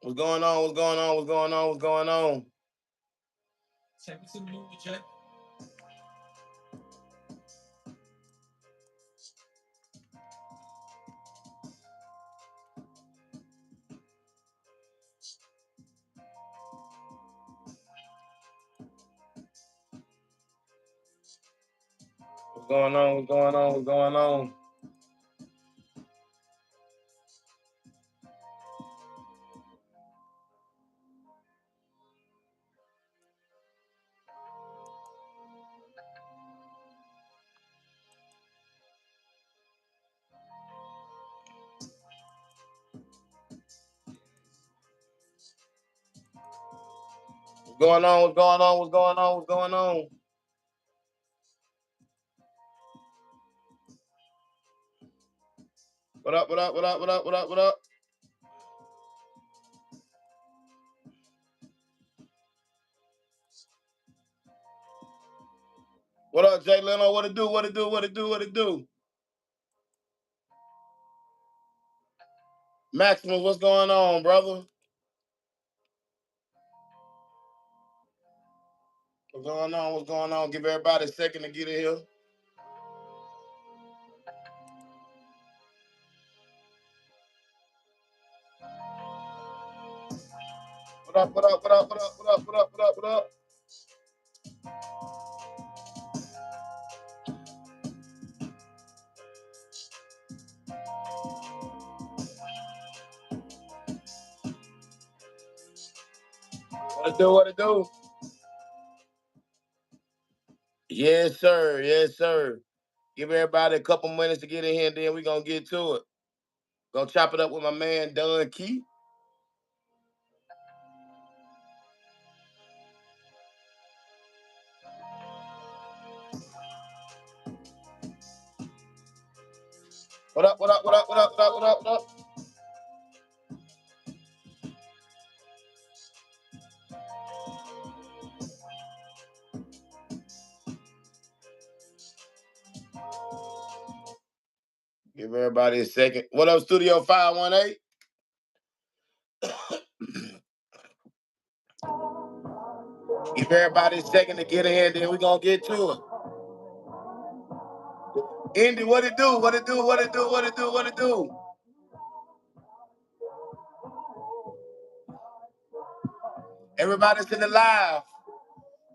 What's going on? What's going on? What's going on? What's going on? Take me to the movie, Jay. What's going on? What's going on? What's going on? What's going on? What's going on? What's going on? What's going on? What up? What up? What up? What up? What up? What up? What up, Jay Leno? What it do? What it do? What it do? What it do? Maximus, what's going on, brother? What's going on? What's going on? Give everybody a second to get in here. What up? What up? What up? What up? What up? What up? What up? What up? What it do? What it do? Yes, sir. Yes, sir. Give everybody a couple minutes to get in here, and then we're gonna get to it. Gonna chop it up with my man Don Key. What up? What up? What up? What up? What up? What up? What up? Give everybody a second. What up, Studio 518? Give everybody a second to get in here, then we're gonna get to it. Indy, what it do? What it do? What it do? What it do? What it do? Everybody's in the live.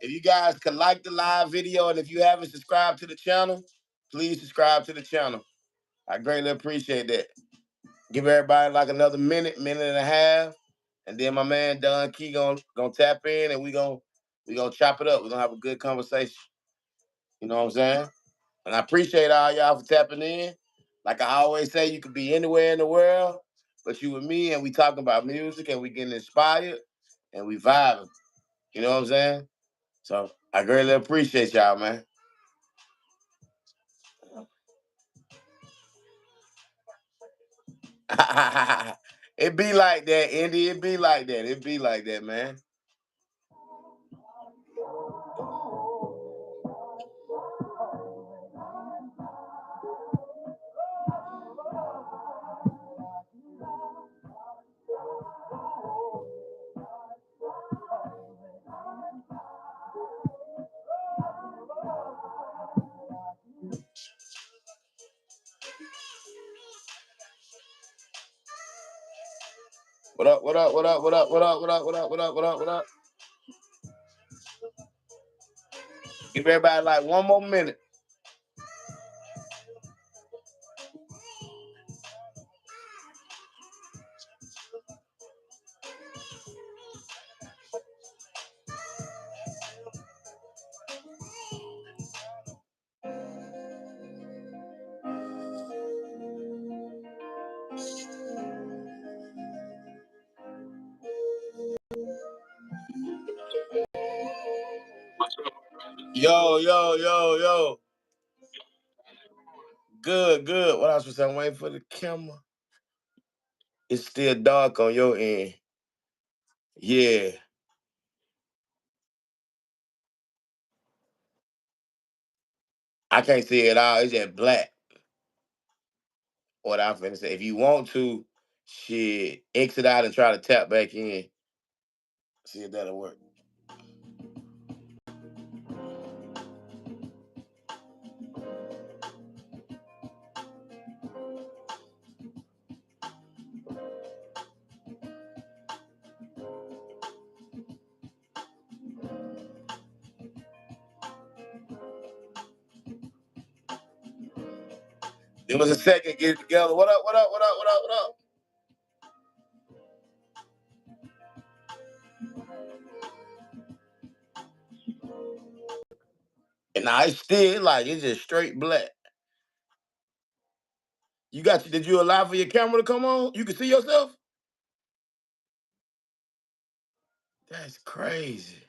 If you guys can like the live video, and if you haven't subscribed to the channel, please subscribe to the channel. I greatly appreciate that. Give everybody like another minute, minute and a half, and then my man Don Key gonna tap in, and we gonna chop it up. We're gonna have a good conversation. You know what I'm saying? And I appreciate all y'all for tapping in. Like I always say, you could be anywhere in the world, but you with me, and we talking about music, and we getting inspired, and we vibing. You know what I'm saying? So I greatly appreciate y'all, man. It be like that, Indy. It be like that. It be like that, man. What up? What up? What up? What up? What up? What up? What up? What up? What up? What up? Give everybody like one more minute. Yo, yo, yo, yo. Good, good. What else was I waiting for the camera? It's still dark on your end. Yeah. I can't see it all. It's just black. What I'm finna say. If you want to, shit, exit out and try to tap back in. See if that'll work. Give us a second, get it together. What up, what up, what up, what up, what up? And now it's still like it's just straight black. Did you allow for your camera to come on? You can see yourself? That's crazy.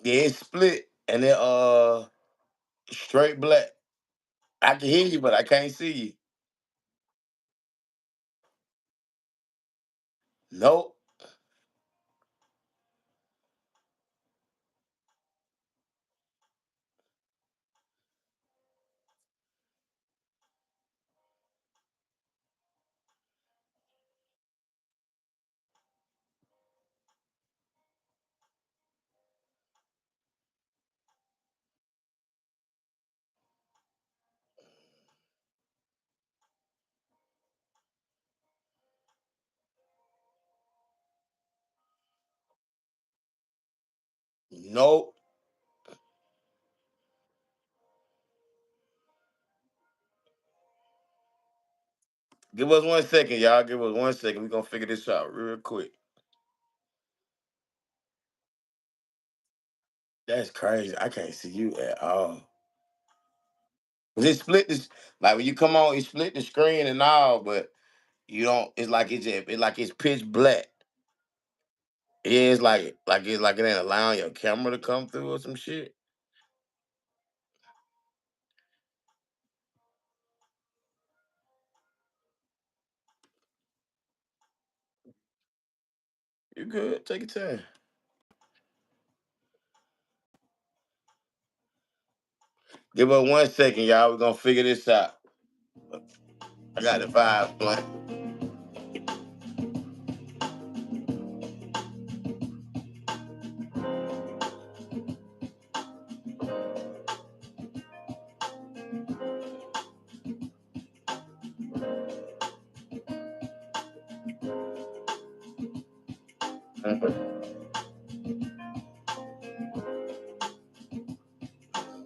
Yeah, it's split and it straight black. I can hear you, but I can't see you. Nope. Nope. Give us 1 second, y'all. Give us 1 second. We're gonna figure this out real quick. That's crazy. I can't see you at all. It split this like when you come on, it split the screen and all, but you don't. It's pitch black. Yeah, it's like it ain't allowing your camera to come through or some shit. You good? Take your time. Give us 1 second, y'all. We're gonna figure this out. I got the vibe playing.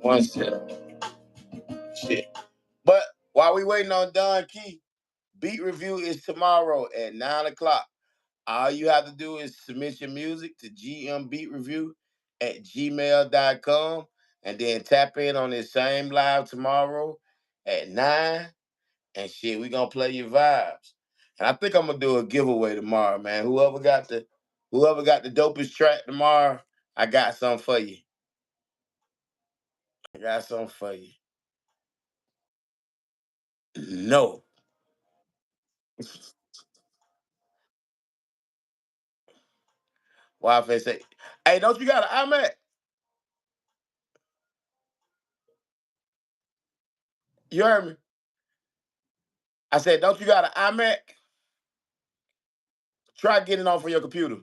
1 second. Shit. But while we waiting on Don Key, beat review is tomorrow at 9 o'clock. All you have to do is submit your music to gmbeatreview@gmail.com and then tap in on this same live tomorrow at 9. And shit, we gonna play your vibes. And I think I'm gonna do a giveaway tomorrow, man. Whoever got the dopest track tomorrow, I got something for you. I got something for you. No. Wi-Fi say, hey, don't you got an iMac? You heard me? I said, don't you got an iMac? Try getting on for your computer.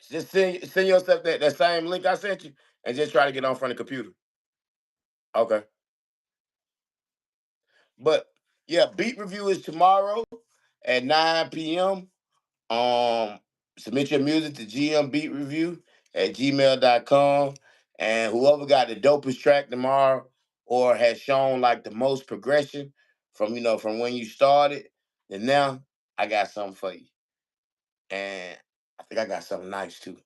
Just send yourself that same link I sent you and just try to get on front of the computer. Okay. But yeah, beat review is tomorrow at 9 p.m. Submit your music to gmbeatreview@gmail.com. And whoever got the dopest track tomorrow or has shown like the most progression from when you started, then now I got something for you. And I think I got something nice too.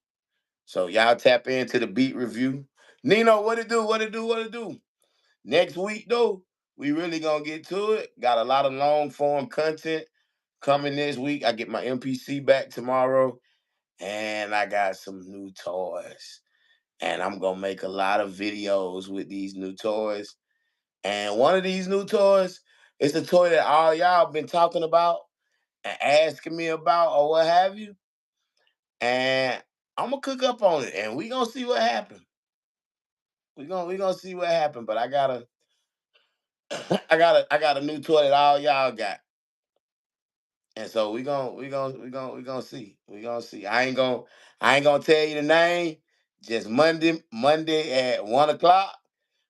So y'all tap into the beat review. Nino, what it do? What it do? What it do? Next week though, we really gonna get to it. Got a lot of long form content coming this week. I get my MPC back tomorrow, and I got some new toys. And I'm gonna make a lot of videos with these new toys. And one of these new toys is the toy that all y'all been talking about and asking me about or what have you. And I'm gonna cook up on it, and we gonna see what happens. We gonna see what happens. But I gotta I got a new toy that all y'all got. And so we gonna see. We gonna see. I ain't gonna tell you the name. Just Monday at 1 o'clock.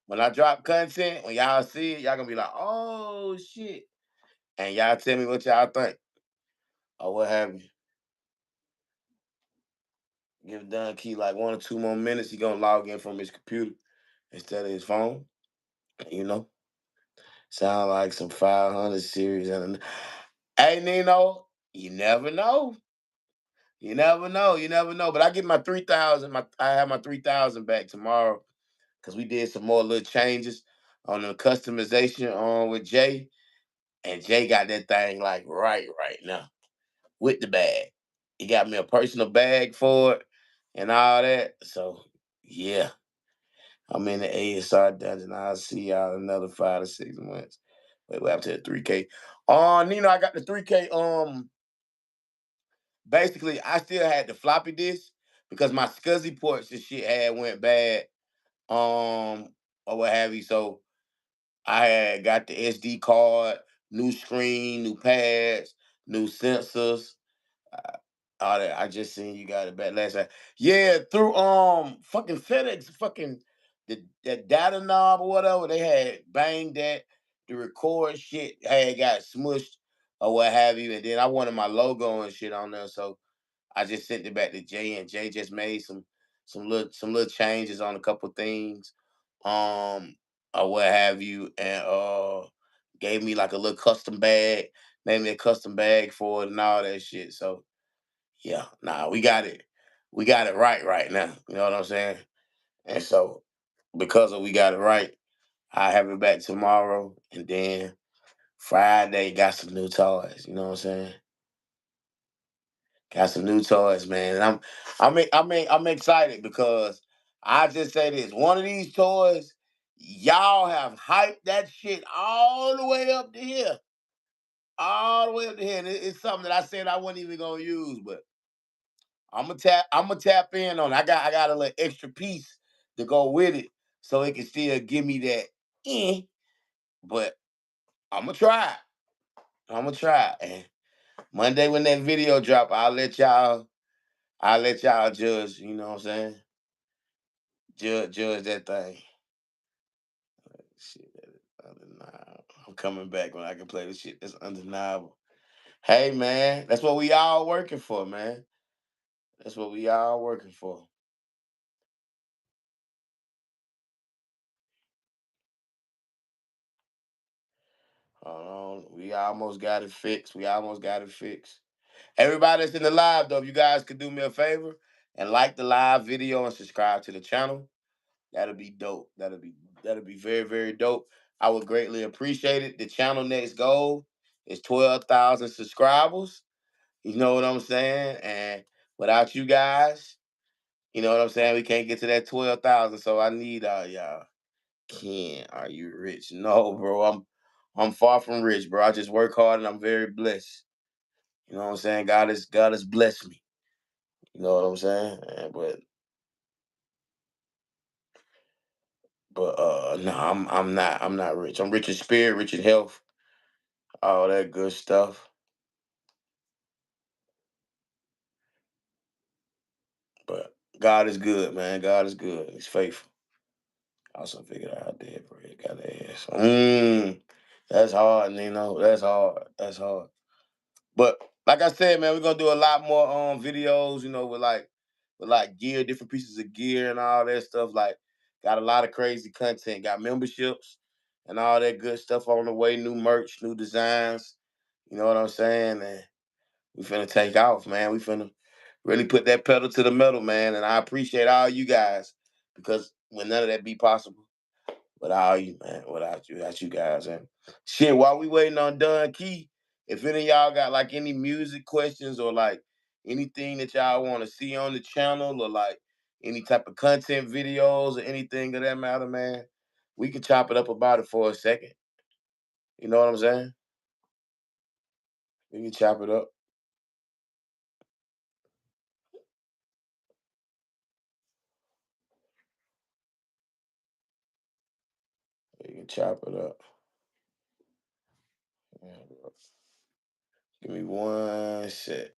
When I drop content, when y'all see it, y'all gonna be like, oh shit. And y'all tell me what y'all think or what have you. Give Don Key like 1 or 2 more minutes. He gonna log in from his computer instead of his phone. You know, sound like some 500 series. And hey, Nino, you never know. You never know. You never know. But I get my 3,000. I have my 3,000 back tomorrow because we did some more little changes on the customization on with Jay, and Jay got that thing like right now with the bag. He got me a personal bag for it and all that. So yeah, I'm in the ASR dungeon. I'll see y'all in another 5 to 6 months. Wait, we're up to the 3K. Nino, I got the 3K. Basically, I still had the floppy disk because my SCSI ports and shit had went bad, or what have you. So I had got the SD card, new screen, new pads, new sensors. Uh, all that. I just seen you got it back last night. Yeah, through fucking FedEx, fucking that data knob or whatever. They had banged that the record shit had got smushed or what have you, and then I wanted my logo and shit on there, so I just sent it back to Jay, and Jay just made some little changes on a couple things, or what have you, and gave me like a little custom bag, made me a custom bag for it and all that shit. So yeah, nah, we got it right now. You know what I'm saying? And so because of we got it right, I have it back tomorrow, and then Friday got some new toys. You know what I'm saying? Got some new toys, man. And I'm excited because I just say this: one of these toys, y'all have hyped that shit all the way up to here, all the way up to here. And it's something that I said I wasn't even gonna use, but I'm gonna tap in on it. I got a little extra piece to go with it, so it can still give me that. Eh, but I'm gonna try. I'm gonna try. And Monday when that video drop, I'll let y'all judge. You know what I'm saying? Judge that thing. Shit, that is undeniable. I'm coming back when I can play the shit that's undeniable. Hey man, that's what we all working for, man. That's what we all working for. Hold on. We almost got it fixed. We almost got it fixed. Everybody that's in the live though, if you guys could do me a favor and like the live video and subscribe to the channel, that'll be dope. That'll be very, very dope. I would greatly appreciate it. The channel next goal is 12,000 subscribers. You know what I'm saying? And without you guys, you know what I'm saying? We can't get to that 12,000. So I need y'all. Ken, are you rich? No, bro. I'm far from rich, bro. I just work hard and I'm very blessed. You know what I'm saying? God has blessed me. You know what I'm saying? But no, I'm not rich. I'm rich in spirit, rich in health, all that good stuff. But God is good, man. God is good. He's faithful. I also figured out how dead bread got ass. That's hard, Nino. That's hard. That's hard. But like I said, man, we're gonna do a lot more videos, with like gear, different pieces of gear and all that stuff. Like got a lot of crazy content, got memberships and all that good stuff on the way, new merch, new designs. You know what I'm saying? And we finna take off, man. We finna really put that pedal to the metal, man. And I appreciate all you guys because when none of that be possible without you, man, without you guys. And shit, while we waiting on Don Key, if any of y'all got like any music questions or like anything that y'all want to see on the channel or like any type of content videos or anything of that matter, man, we can chop it up about it for a second. You know what I'm saying? We can chop it up. We can chop it up. Give me 1 sec.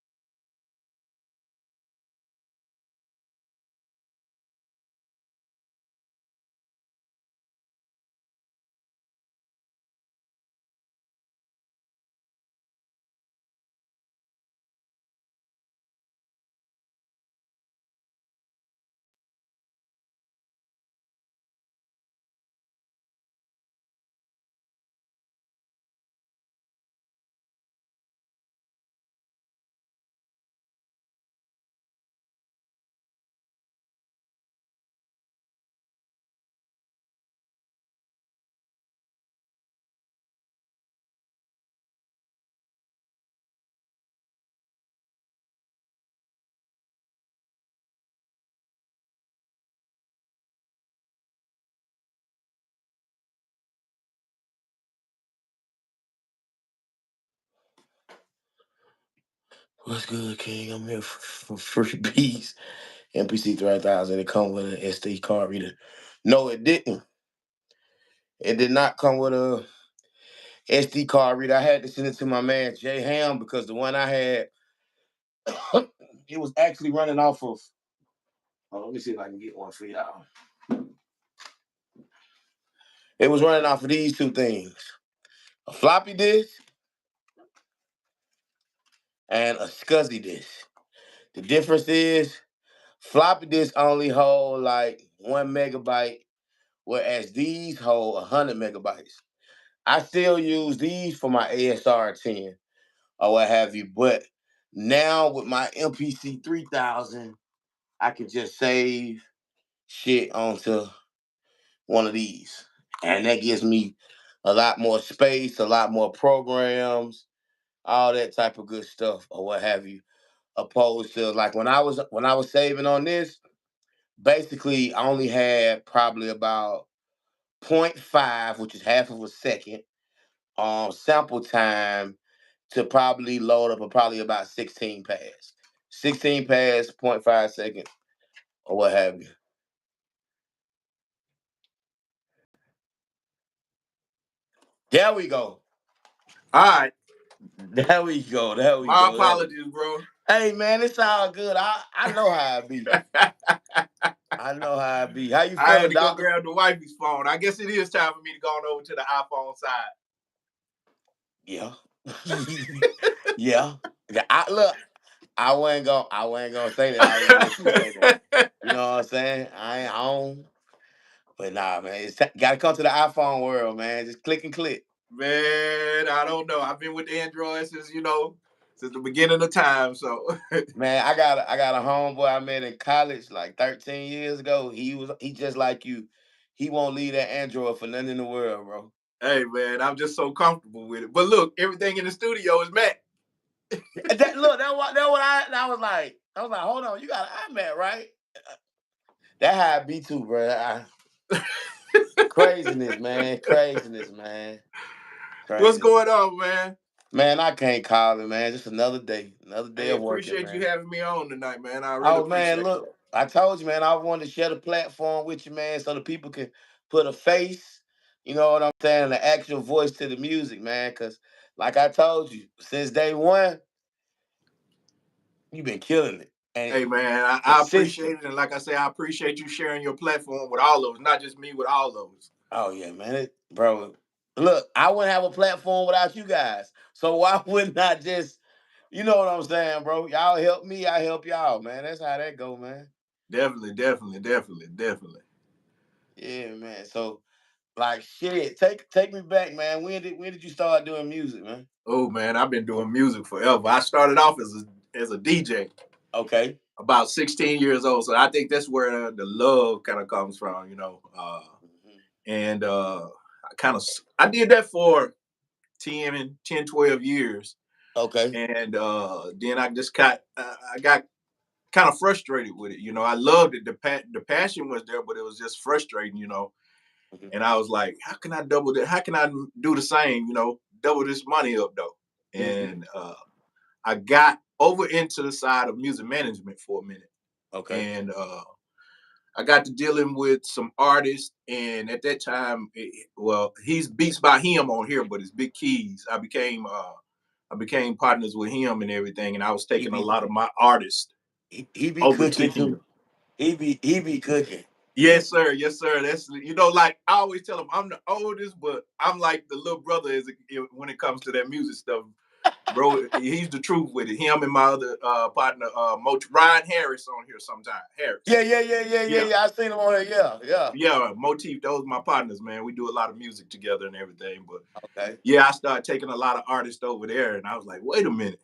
What's good, King? I'm here for free beats. MPC 3000. It come with an SD card reader. No, it didn't. It did not come with a SD card reader. I had to send it to my man Jay Ham because the one I had, it was actually running off of. Oh, let me see if I can get one for y'all. It was running off of these two things: a floppy disk and a SCSI disk. The difference is floppy disk only hold like 1 MB, whereas these hold 100 megabytes. I still use these for my ASR 10 or what have you, but now with my MPC 3000, I can just save shit onto one of these. And that gives me a lot more space, a lot more programs, all that type of good stuff or what have you. Opposed to like when I was saving on this, basically I only had probably about 0.5, which is half of a second, sample time to probably load up probably about 16 pads. 16 pads, 0.5 seconds, or what have you. There we go. All right. There we go. There we My go. apologies, bro. Hey man, it's all good. I know how it be. I know how it be. How you I had feeling, to go doctor? grab the wifey's phone. I guess it is time for me to go on over to the iPhone side. Yeah. Yeah. Look, I wasn't gonna say that. I was gonna let you say that. You know what I'm saying? I ain't on. But nah, man, it's gotta come to the iPhone world, man. Just click and click. Man, I don't know. I've been with Android since the beginning of time. So Man, I got a homeboy I met in college like 13 years ago. He just like you. He won't leave that Android for nothing in the world, bro. hey, man, I'm just so comfortable with it. But look, everything in the studio is Mac. That what I was like. I was like, hold on, you got an iMac, right? That how I be too, bro. Craziness, man. Craziness, man. What's Craziness. going on, man? Man, I can't call it, man. Just another day. Another day Hey, of working, appreciate man. you having me on tonight, man. I really Oh man, appreciate look, it. I told you, man, I wanted to share the platform with you, man, so the people can put a face, you know what I'm saying, an actual voice to the music, man. Cause like I told you, since day one, you've been killing it. And Hey, man, I consistent. appreciate it. And like I say, I appreciate you sharing your platform with all of us, not just me, with all of us. Oh yeah, man. Bro. Look, I wouldn't have a platform without you guys. So why wouldn't I just, you know what I'm saying, bro? Y'all help me, I help y'all, man. That's how that go, man. Definitely, definitely, definitely, definitely. Yeah, man. So like shit, take me back, man. When did you start doing music, man? Oh man, I've been doing music forever. I started off as a DJ Okay. about 16 years old, so I think that's where the love kind of comes from, Mhm. And I did that for 10, 12 years, Okay. and then I got kind of frustrated with it. I loved it. The passion was there, but it was just frustrating. Mhm. And I was like, how can I double that? How can I do the same? Double this money up though. Mhm. And I got over into the side of music management for a minute, Okay. and I got to dealing with some artists, and at that time, well, he's Beats by Him on here, but it's Big Keys. I became partners with him and everything, and I was He taking a be lot of my artists he be over to cooking him. too. He be cooking. Yes, sir. Yes, sir. That's like I always tell him, I'm the oldest, but I'm like the little brother when it comes to that music stuff, bro. He's the truth with it. Him and my other partner, Ryan Harris, on here sometime. Harris. Yeah. I seen him on there. Yeah, Motif. Those are my partners, man. We do a lot of music together and everything. But Okay. yeah, I started taking a lot of artists over there, and I was like, wait a minute,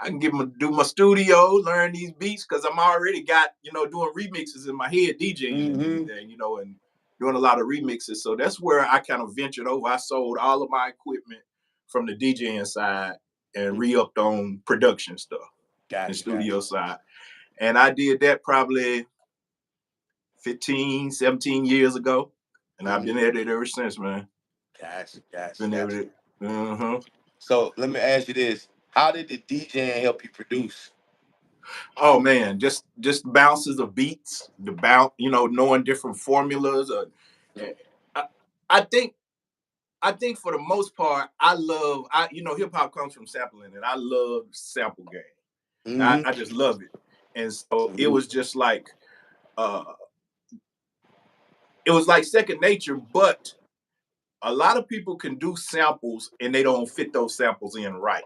I can do my studio, learn these beats, because I'm already got, doing remixes in my head, DJing and everything, and doing a lot of remixes. So that's where I kind of ventured over. I sold all of my equipment from the DJing side and re-upped on production stuff and studio side. And I did that probably 15, 17 years ago. And I've been at it ever since, man. Gotcha. Been at it. So let me ask you this. How did the DJing help you produce? Oh man, just bounces of beats, the bounce, knowing different formulas. I think for the most part, hip hop comes from sampling, and I love sample game. I just love it, and so it was just like, it was like second nature. But a lot of people can do samples and they don't fit those samples in right.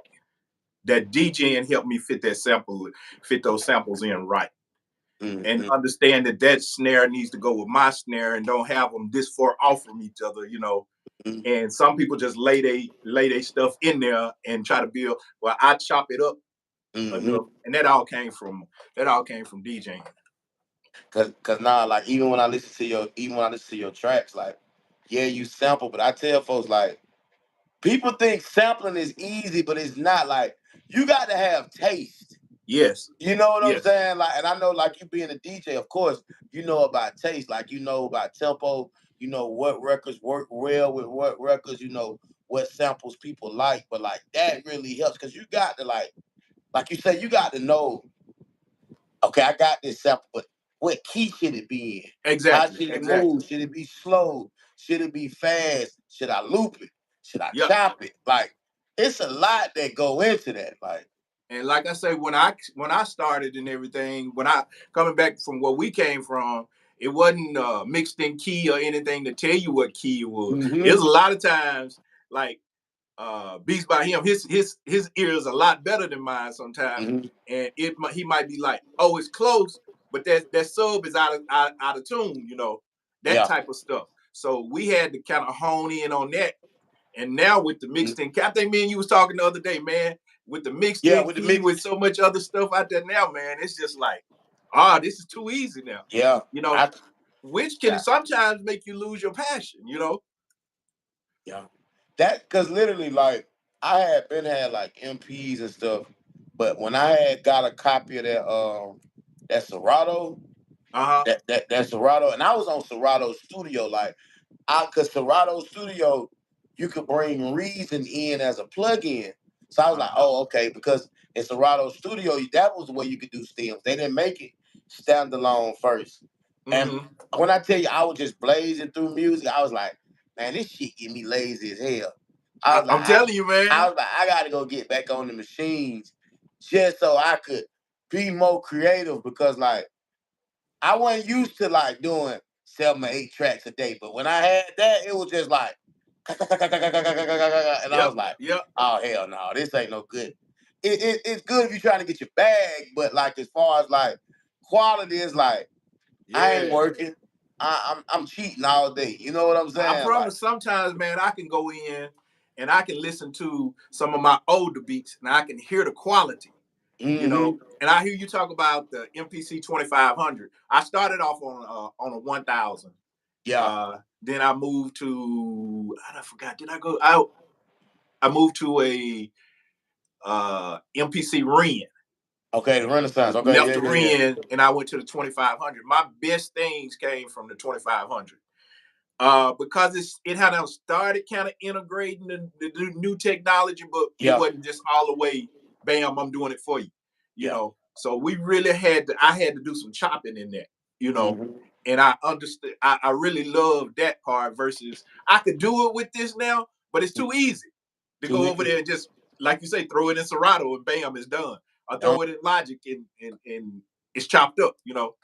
That DJing helped me fit those samples in right. And understand that snare needs to go with my snare and don't have them this far off from each other, And some people just lay they stuff in there and try to build. Well, I chop it up enough, and that all came from DJing. Cause now, like even when I listen to your tracks, like yeah, you sample, but I tell folks like people think sampling is easy, but it's not. Like you got to have taste. Yes. You know what I'm saying? Like, and I know, like you being a DJ, of course, you know about taste. Like you know about tempo. You know what records work well with what records. You know what samples people like. But like that really helps because you got to like you said, you got to know. Okay, I got this sample, but what key should it be in? Exactly. How should it move? Should it be slow? Should it be fast? Should I loop it? Should I chop it? Like, it's a lot that go into that. Like, and like I say, when I started and everything, when I coming back from where we came from, it wasn't mixed in key or anything to tell you what key it was. It was a lot of times like Beats by Him, his ear is a lot better than mine sometimes, and he might be like, oh, it's close, but that sub is out of tune, that type of stuff. So we had to kind of hone in on that. And now with the mixed in, I think me and you was talking the other day, man, with the mixed in key, with so much other stuff out there now, man, it's just like, this is too easy now. Yeah, which can sometimes make you lose your passion, Yeah. That because literally, like, I had like MPs and stuff, but when I had got a copy of that Serato, that Serato, and I was on Serato Studio, like, because Serato Studio, you could bring Reason in as a plug-in. So I was like, oh, okay, because in Serato Studio, that was the way you could do stems. They didn't make it standalone first. And when I tell you, I was just blazing through music, I was like, man, this shit get me lazy as hell. I'm telling you, man. I was like, I got to go get back on the machines just so I could be more creative because, like, I wasn't used to, like, doing 7 or 8 tracks a day. But when I had that, it was just like, and I was like, oh, hell no, this ain't no good. It's good if you're trying to get your bag, but, like, as far as, like, quality is like, I ain't working. I'm cheating all day. You know what I'm saying? I promise sometimes, man, I can go in and I can listen to some of my older beats and I can hear the quality, and I hear you talk about the MPC 2500. I started off on a 1000. Then I moved to, I forgot, did I go out? I moved to a MPC Ren. Okay, the Renaissance. Okay, left the Ren and I went to the 2500. My best things came from the 2500. Because it had started kind of integrating the new technology, but it wasn't just all the way, bam, I'm doing it for you. You know. So we really I had to do some chopping in that, you know. Mhm. And I understood. I really love that part versus I could do it with this now, but it's too easy to go over there and just, like you say, throw it in Serato and bam, it's done. I throw it in Logic and it's chopped up, you know.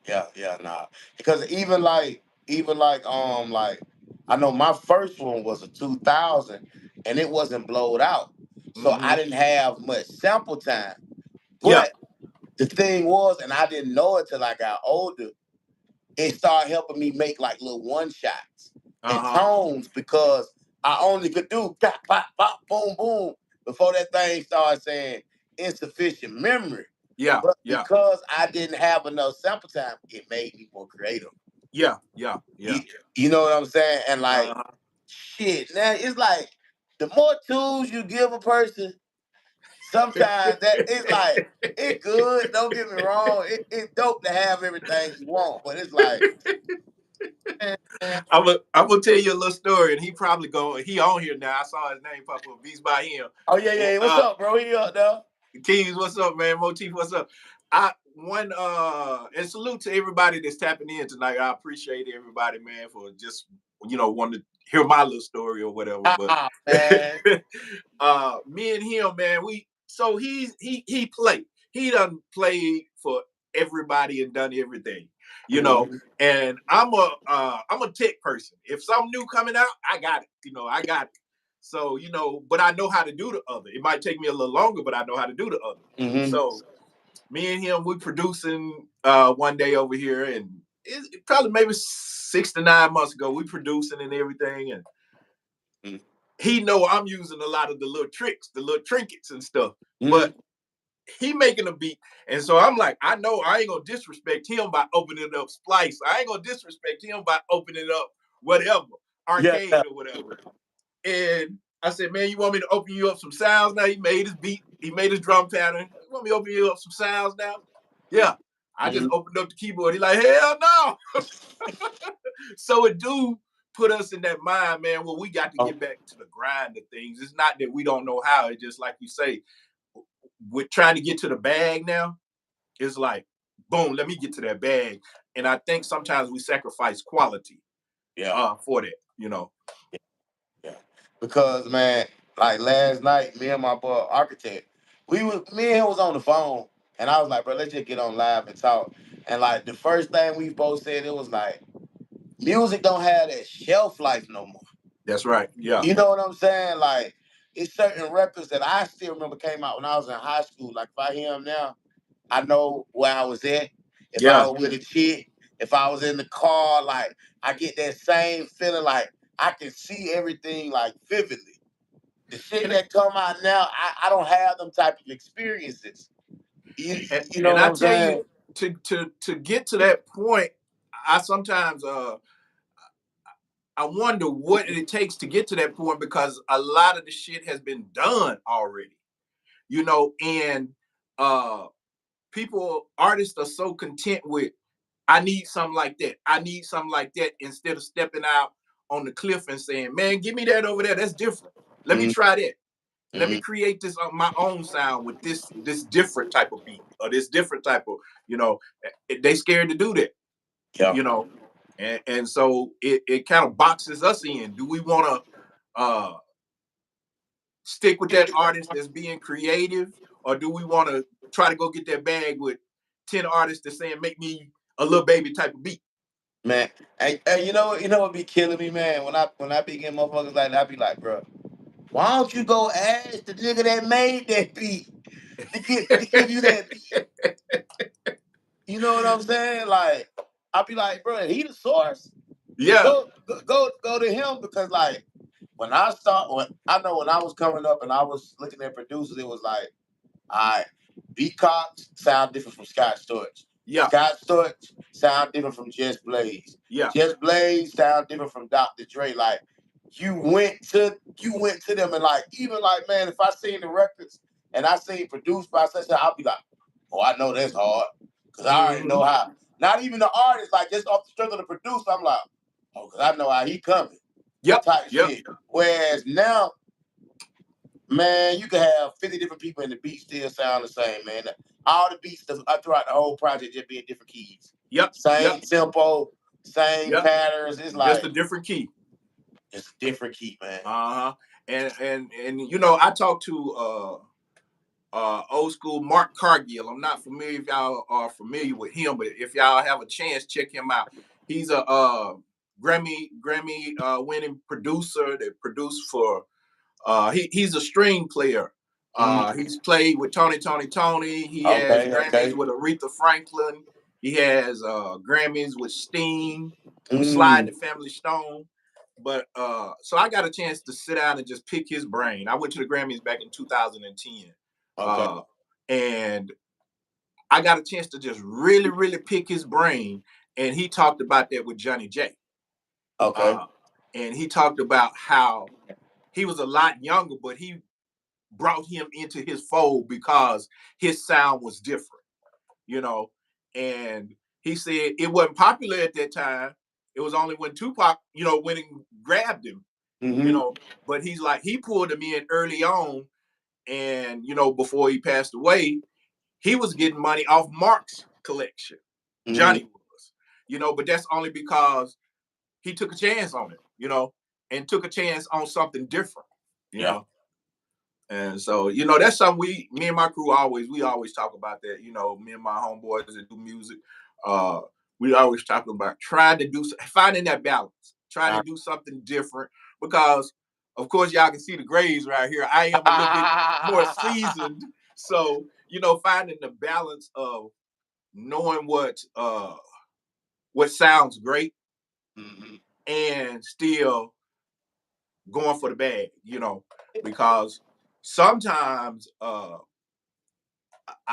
Yeah, nah. Because even like I know my first one was a 2000 and it wasn't blowed out. So I didn't have much sample time. Yeah. But the thing was, and I didn't know it till I got older, it started helping me make like little one shots and tones because I only could do pop, pop, pop, boom, boom before that thing started saying insufficient memory. Yeah, But yeah, because I didn't have enough sample time, it made me more creative. yeah. You know what I'm saying? And like, shit, now it's like the more tools you give a person, sometimes that it's like it's good. Don't get me wrong. It's dope to have everything you want, but it's like, I'm gonna tell you a little story, and he probably he on here now. I saw his name pop up. Beats by him. Oh yeah. What's up, bro? He up there. Keys, what's up, man? Motif, what's up? And salute to everybody that's tapping in tonight. I appreciate everybody, man, for just wanting to hear my little story or whatever. But man. me and him, man, he played. He done played for everybody and done everything, you know. And I'm a tech person. If something new coming out, I got it. I got it. So, but I know how to do the other. It might take me a little longer, but I know how to do the other. So me and him, we producing one day over here, and it probably maybe 6 to 9 months ago, we producing and everything. And he know I'm using a lot of the little tricks, the little trinkets and stuff. But he making a beat. And so I'm like, I know I ain't gonna disrespect him by opening up Splice. I ain't gonna disrespect him by opening up whatever, Arcade or whatever. And I said, man, you want me to open you up some sounds now? He made his beat. He made his drum pattern. You want me to open you up some sounds now? Yeah. I just opened up the keyboard. He like, hell no. So it do put us in that mind, man, where we got to get back to the grind of things. It's not that we don't know how. It's just like you say, we're trying to get to the bag now. It's like, boom, let me get to that bag. And I think sometimes we sacrifice quality for that, Yeah. Because, man, like last night, me and my boy Architect, me and him was on the phone, and I was like, bro, let's just get on live and talk. And like the first thing we both said, it was like, music don't have that shelf life no more. That's right. Yeah. You know what I'm saying? Like, it's certain records that I still remember came out when I was in high school. Like, if I hear them now, I know where I was at. If I was with a chick, if I was in the car, like, I get that same feeling. Like, I can see everything, like, vividly. The shit that come out now, I don't have them type of experiences. You know what I'm saying? To get to that point, I sometimes I wonder what it takes to get to that point, because a lot of the shit has been done already, and artists are so content with, I need something like that. I need something like that, instead of stepping out on the cliff and saying, man, give me that over there. That's different. Let me try that. Let me create this on my own sound with this different type of beat, or this different type of, they scared to do that, and so it kind of boxes us in. Do we want to stick with that artist that's being creative, or do we want to try to go get that bag with 10 artists that's saying, make me a Lil Baby type of beat? Man, and you know what be killing me, man? When I be getting motherfuckers like that, I be like, bro, why don't you go ask the nigga that made that beat to give you that beat? You know what I'm saying? Like, I be like, bro, he the source. Yeah. Go to him, because like when I was coming up and I was looking at producers, it was like, all right, B Cox sound different from Scott Storch. Yeah. Scott Storch sound different from Just Blaze. Yeah. Just Blaze sound different from Dr. Dre. Like, you went to them, and like, even like, man, if I seen the records and I seen produced by such, I'll be like, oh, I know that's hard, because I already know how. Not even the artist, like, just off the strength of the producer, I'm like, oh, because I know how he coming. Yep. Type shit. Whereas now, Man, you can have 50 different people and the beat still sound the same, man. All the beats throughout the whole project just be in different keys. Yep. Same tempo, same patterns. It's like just a different key. It's a different key, man. And you know, I talked to old school Mark Cargill. I'm not familiar if y'all are familiar with him, but if y'all have a chance, check him out. He's a Grammy winning producer that produced for he's a string player. He's played with Tony. He has Grammys with Aretha Franklin. He has Grammys with Sting, Sly and the Family Stone. But so I got a chance to sit down and just pick his brain. I went to the Grammys back in 2010. And I got a chance to just really, really pick his brain. And he talked about that with Johnny J. And he talked about how he was a lot younger, but he brought him into his fold because his sound was different, you know. And he said it wasn't popular at that time. It was only when Tupac, you know, went and grabbed him, you know. But he's like, he pulled him in early on. And, you know, before he passed away, he was getting money off Mark's collection. Johnny was, you know, but that's only because he took a chance on it, you know, and took a chance on something different, you know. And so, you know, that's something me and my crew we always talk about that, you know, me and my homeboys that do music. We always talk about finding that balance, trying to do something different because, of course, y'all can see the grades right here. I am a little bit more seasoned. So, you know, finding the balance of knowing what sounds great and still going for the bag, you know, because sometimes I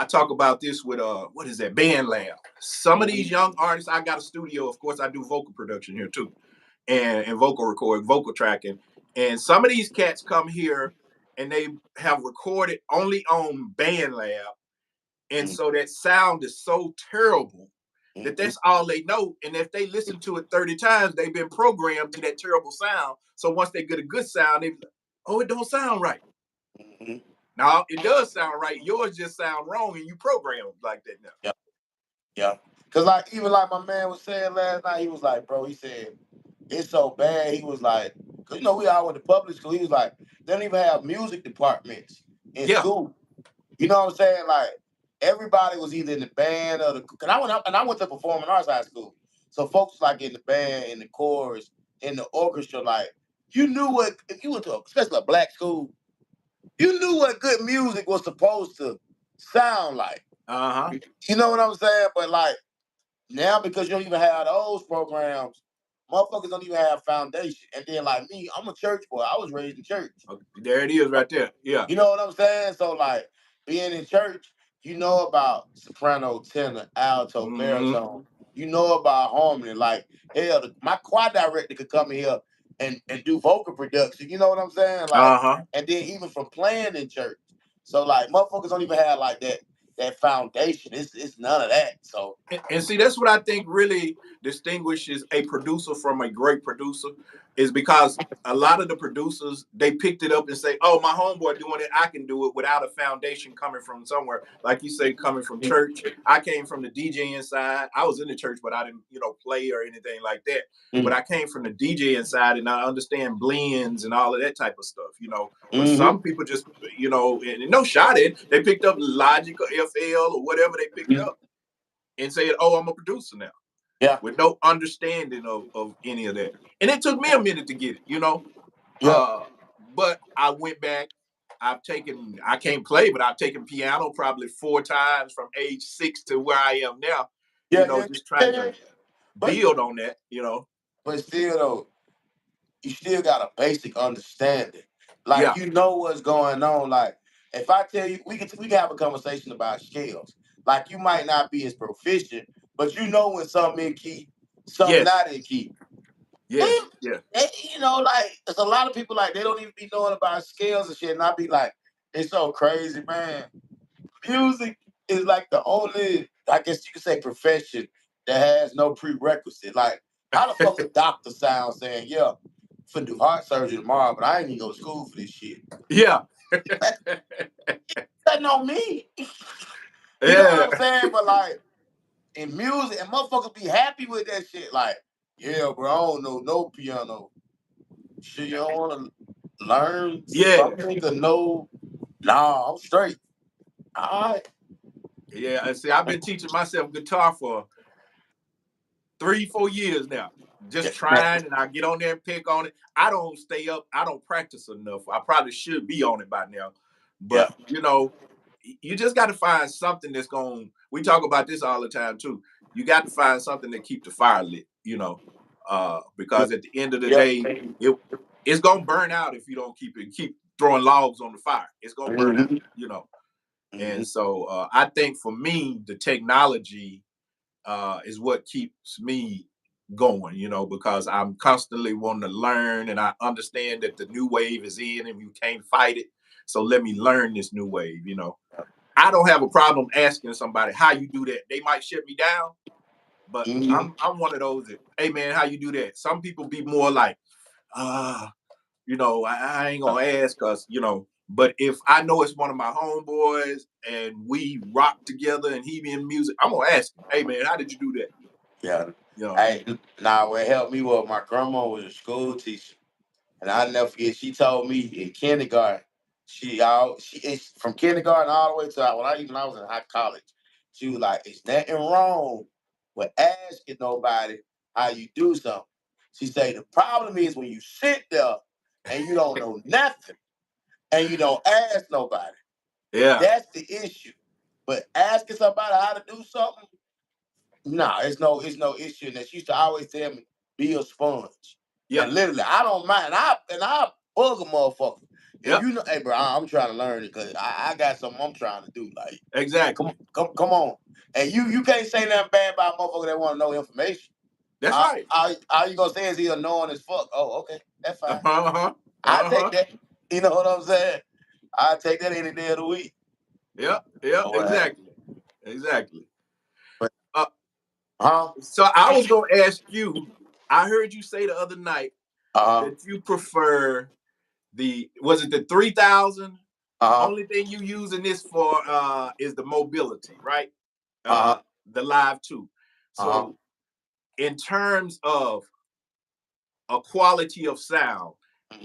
talk about this with what is that, BandLab. Some of these young artists, I got a studio, of course, I do vocal production here too, and vocal recording, vocal tracking. And some of these cats come here and they have recorded only on BandLab. And so that sound is so terrible that that's all they know. And if they listen to it 30 times, they've been programmed to that terrible sound. So once they get a good sound, they be like, oh, it don't sound right. Now, it does sound right. Yours just sound wrong, and you program like that now. Yeah. Because, like, even like my man was saying last night, he was like, bro, he said, it's so bad. He was like, because, you know, we all went to public school. He was like, they don't even have music departments in school. You know what I'm saying? Like, everybody was either in the band or I went to performing arts high school. So folks like in the band, in the chorus, in the orchestra, like, you knew what, if you went to, especially a black school, you knew what good music was supposed to sound like. You know what I'm saying? But like now, because you don't even have those programs, motherfuckers don't even have foundation. And then like me, I'm a church boy. I was raised in church. There it is right there. Yeah. You know what I'm saying? So like being in church, you know about soprano, tenor, alto, baritone. You know about harmony. Like hell, my choir director could come in here and do vocal production. You know what I'm saying? Like, and then even from playing in church. So like motherfuckers don't even have like that foundation. It's none of that. So and see, that's what I think really distinguishes a producer from a great producer, is because a lot of the producers, they picked it up and say, oh, my homeboy doing it, I can do it, without a foundation coming from somewhere. Like you say, coming from church. I came from the DJing side. I was in the church, but I didn't, you know, play or anything like that. But I came from the DJing side, and I understand blends and all of that type of stuff, you know. But some people just, you know, and no shot at it, they picked up Logic or FL or whatever they picked up and said, oh, I'm a producer now. Yeah. With no understanding of any of that. And it took me a minute to get it, you know. But I went back. I can't play, but I've taken piano probably 4 times from age 6 to where I am now. Just trying to build on that, you know. But still though, you still got a basic understanding. Like you know what's going on. Like if I tell you, we can have a conversation about scales. Like you might not be as proficient, but you know when something in key, something not in key. Yeah. You know, like there's a lot of people like they don't even be knowing about scales and shit. And I be like, it's so crazy, man. Music is like the only, I guess you could say, profession that has no prerequisite. Like, how the fuck a doctor sound saying, yeah, I'm finna do heart surgery tomorrow, but I ain't even go to school for this shit. Yeah. That know me. You know what I'm saying? But like in music, and motherfuckers be happy with that shit. Like, yeah, bro, I don't know no piano. Shit, you don't want to learn something to know? Nah, I'm straight. All right. Yeah, and see, I've been teaching myself guitar for 3-4 years now. Just trying, and I get on there and pick on it. I don't stay up. I don't practice enough. I probably should be on it by now. But, you know, you just got to find something that's going, we talk about this all the time too. You got to find something that keep the fire lit, you know, because at the end of the day, it's going to burn out if you don't keep throwing logs on the fire. It's going to burn out, you know. And so I think for me, the technology is what keeps me going, you know, because I'm constantly wanting to learn, and I understand that the new wave is in and you can't fight it. So let me learn this new wave, you know. I don't have a problem asking somebody how you do that. They might shut me down, but I'm one of those that, hey man, how you do that? Some people be more like, you know, I ain't gonna ask because, you know, but if I know it's one of my homeboys and we rock together and he be in music, I'm gonna ask him, hey man, how did you do that? Yeah. You know, what helped me was my grandma was a school teacher. And I'll never forget, she told me in kindergarten, she is from kindergarten all the way to when I was in high college. She was like, "It's nothing wrong with asking nobody how you do something." She said, "The problem is when you sit there and you don't know nothing and you don't ask nobody. Yeah, that's the issue. But asking somebody how to do something, nah, it's no issue." And she used to always tell me, "Be a sponge." Yeah. And literally, I don't mind. I bug a motherfucker. If you know, hey bro, I'm trying to learn it because I got something I'm trying to do. Like, exactly. Come on. And you can't say nothing bad about a motherfucker that want to know information. That's right. All you gonna say is he annoying as fuck. Oh, okay, that's fine. I take that. You know what I'm saying? I take that any day of the week. Yeah, exactly. But, so I was gonna ask you. I heard you say the other night that you prefer was it the 3000? Only thing you using this for is the mobility, right? The Live 2. So in terms of a quality of sound,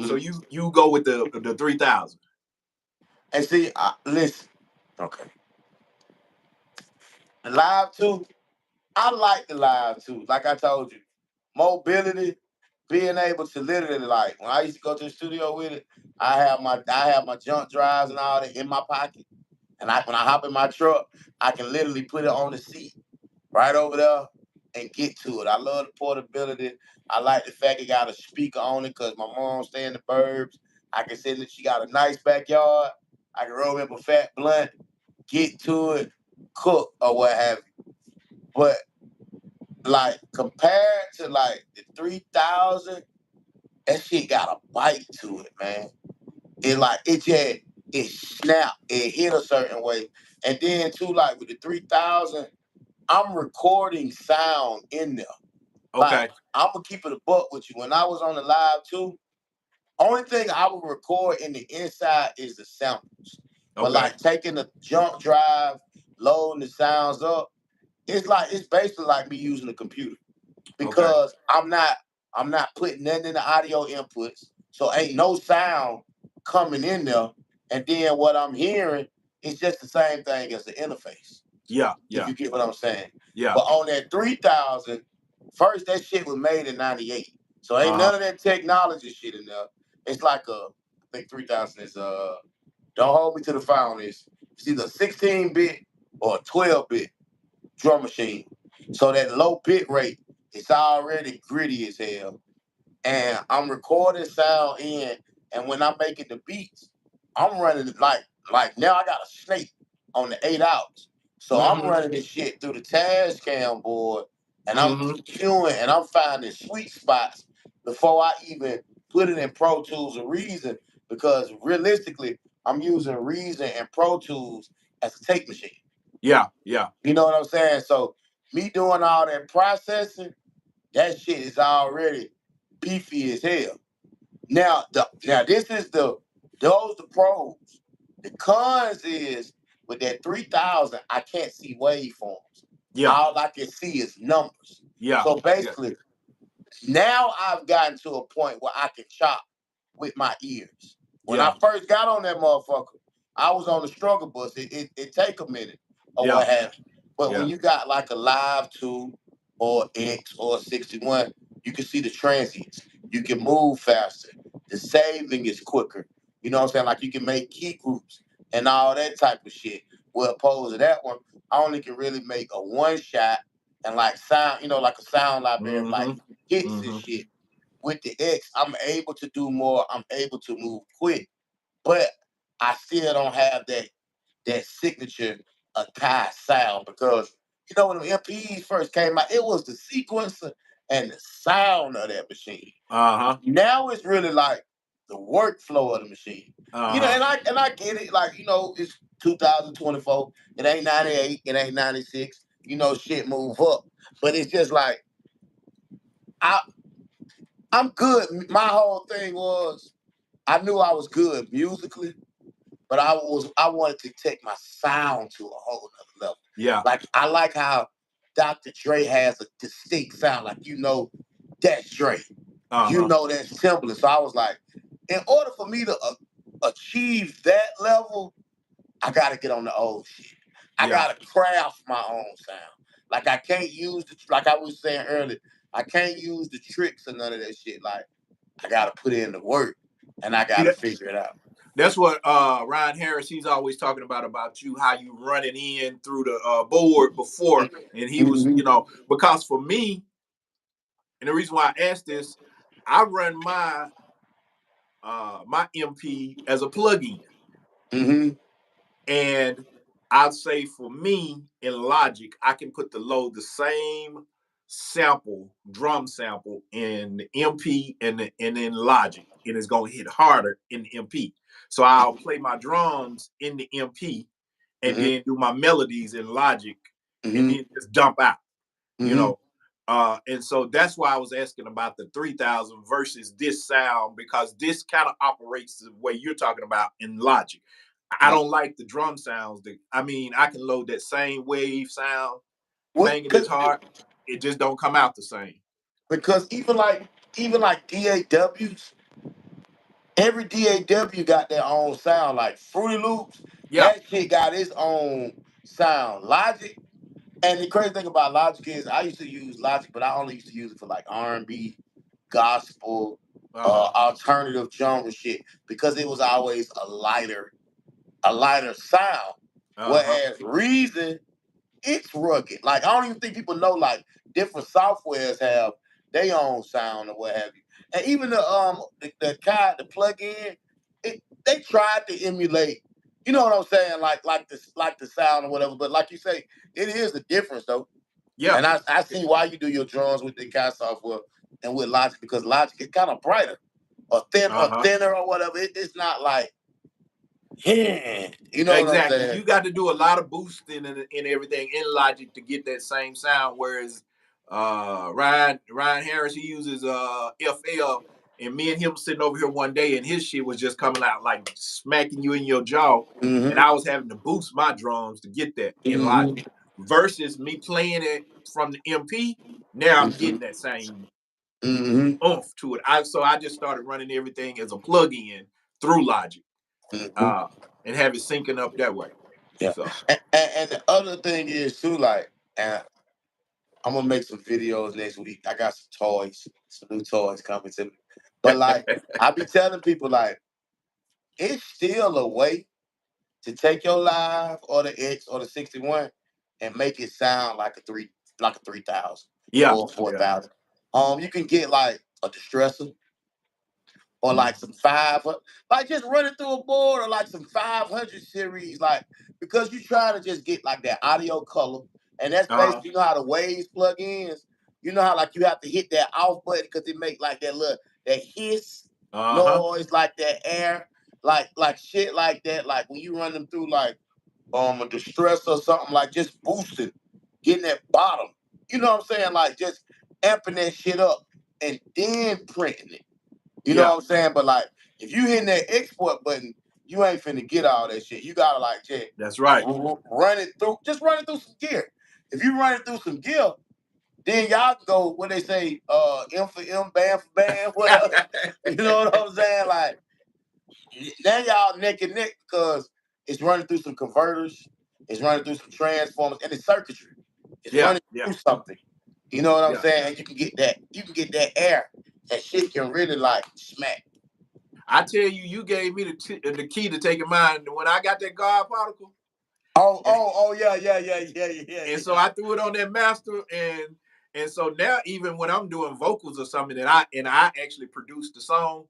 so you go with the 3000. And see, listen, okay. The Live 2, I like the Live 2. Like I told you, mobility, being able to literally, like when I used to go to the studio with it, I have my jump drives and all that in my pocket. And when I hop in my truck, I can literally put it on the seat right over there and get to it. I love the portability. I like the fact it got a speaker on it because my mom stay in the burbs. I can say that she got a nice backyard. I can roll up a fat blunt, get to it, cook or what have you. But like compared to like the 3000, that shit got a bite to it, man. It snapped, it hit a certain way. And then too, like with the 3000, I'm recording sound in there. Okay. Like, I'm gonna keep it a buck with you. When I was on the Live 2, only thing I would record in the inside is the samples. But like taking the jump drive, loading the sounds up, it's basically like me using a computer. Because I'm not putting nothing in the audio inputs. So ain't no sound coming in there. And then what I'm hearing is just the same thing as the interface. Yeah. If you get what I'm saying. Yeah. But on that 3000, first that shit was made in 98. So ain't none of that technology shit in there. It's like I think 3000 is don't hold me to the fire on this. It's either 16-bit or 12-bit drum machine. So that low bit rate, it's already gritty as hell. And I'm recording sound in, and when I'm making the beats, I'm running like now I got a snake on the 8 hours. So I'm running this shit through the Tascam board, and I'm EQing and I'm finding sweet spots before I even put it in Pro Tools or Reason, because realistically, I'm using Reason and Pro Tools as a tape machine. Yeah. You know what I'm saying? So me doing all that processing, that shit is already beefy as hell. Now this is the Those the pros. The cons is with that 3000, I can't see waveforms. Yeah. All I can see is numbers. Yeah. So basically, now I've gotten to a point where I can chop with my ears. When I first got on that motherfucker, I was on the struggle bus. It take a minute or what have you. But when you got like a Live 2 or X or 61, you can see the transients. You can move faster. The saving is quicker. You know what I'm saying? Like you can make key groups and all that type of shit. Well, opposed to that one, I only can really make a one shot and like sound, like a sound library, like hits and shit. With the X, I'm able to do more. I'm able to move quick, but I still don't have that signature Akai sound because when the MPs first came out, it was the sequencer and the sound of that machine. Now it's really like the workflow of the machine. And I get it. Like it's 2024. It ain't 98. It ain't 96. Shit move up, but it's just like I'm good. My whole thing was I knew I was good musically, but I wanted to take my sound to a whole nother level. Yeah. Like I like how Dr. Dre has a distinct sound. Like that's Dre. That's Timbaland. So I was like, in order for me to achieve that level, I gotta get on the old shit. I gotta craft my own sound. Like I can't use like I was saying earlier, I can't use the tricks or none of that shit. Like I gotta put in the work and I gotta figure it out. That's what Ryan Harris, he's always talking about you, how you running in through the board before. And he was, because for me, and the reason why I asked this, I run my my MP as a plug-in. And I'd say for me in Logic, I can put the same drum sample in the MP and in Logic, and it's gonna hit harder in the MP. So I'll play my drums in the MP and then do my melodies in Logic and then just dump out, and so that's why I was asking about the 3000 versus this sound, because this kind of operates the way you're talking about in Logic. I don't like the drum sounds. I can load that same wave sound, bang it hard. It just don't come out the same. Because even like DAWs, every DAW got their own sound. Like Fruity Loops, that shit got its own sound. Logic, and the crazy thing about Logic is I used to use Logic, but I only used to use it for like R&B, gospel, alternative genre shit, because it was always a lighter sound. Whereas Reason, it's rugged. Like I don't even think people know like different softwares have their own sound or what have you. And even the plug-in, they tried to emulate, you know what I'm saying, like the sound or whatever. But like you say, it is a difference though. Yeah. And I see why you do your drums with the Kai software and with Logic, because Logic is kind of brighter or thinner or whatever. It's not like, you know what I'm saying? You got to do a lot of boosting and everything in Logic to get that same sound. Whereas Ryan Harris, he uses FL, and me and him sitting over here one day, and his shit was just coming out like smacking you in your jaw, and I was having to boost my drums to get that in Logic. Versus me playing it from the MP, now I'm getting that same oomph to it. So I just started running everything as a plug-in through Logic. And have it syncing up that way. Yeah. So. And the other thing is too, like, I'm gonna make some videos next week. I got some new toys coming to me. But like, I be telling people like, it's still a way to take your Live or the X or the 61 and make it sound like a 3000, or 4000. You can get like a distressor, or like some 500, like just running through a board, or like some 500 series, like, because you trying to just get like that audio color, and that's basically, you know how the Waves plugins, you know how like you have to hit that off button because it make like that hiss noise, like that air, like shit like that, like when you run them through like a distress or something, like just boosting, getting that bottom, you know what I'm saying, like just amping that shit up and then printing it. You know what I'm saying? But like, if you hitting that export button, you ain't finna get all that shit. You gotta like just That's right. Run it through some gear. If you run it through some gear, then y'all go what they say, M for M, band for band, whatever. You know what I'm saying? Like now y'all neck and neck because it's running through some converters, it's running through some transformers, and it's circuitry. It's running through something. You know what I'm saying? And you can get that air. That shit can really like smack. I tell you, you gave me the key to taking mine when I got that God particle. Yeah. And so I threw it on that master, and so now even when I'm doing vocals or something, and I actually produce the song.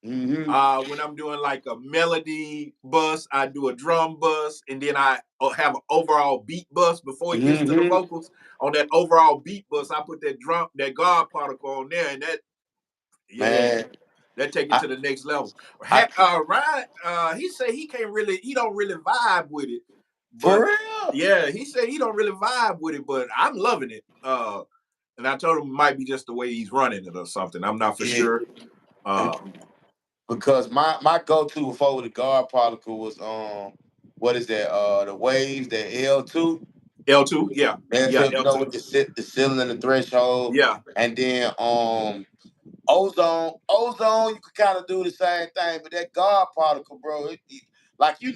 Mm-hmm. When I'm doing like a melody bus, I do a drum bus, and then I have an overall beat bus before it gets to the vocals. On that overall beat bus, I put that God particle on there, and that take it to the next level. Ryan, he said he don't really vibe with it. But, for real? Yeah, he said he don't really vibe with it, but I'm loving it. And I told him it might be just the way he's running it or something. I'm not for sure. Because my go-to before the God particle was what is that? The waves, that L2. L2, yeah. L2, you know, with the ceiling and the threshold. Yeah. And then ozone, you could kind of do the same thing, but that God particle, bro, like you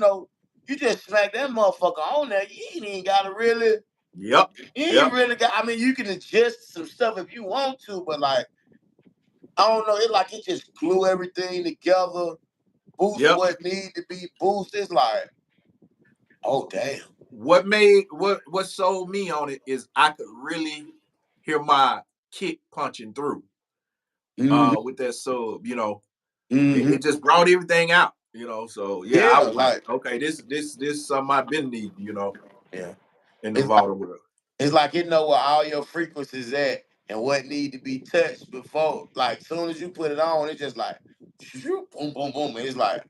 just smack that motherfucker on there. You ain't even gotta really. Yep. You ain't really got. I mean, you can adjust some stuff if you want to, but like, I don't know. It just glue everything together, boost what need to be boosted. It's like, oh damn. What sold me on it is I could really hear my kick punching through with that sub. You know, it just brought everything out. You know, so I was like, okay, this is something I've been needing. You know, in the vault with. It's like it know where all your frequencies at and what need to be touched before. Like, soon as you put it on, it's just like, boom, boom, boom. And it's like,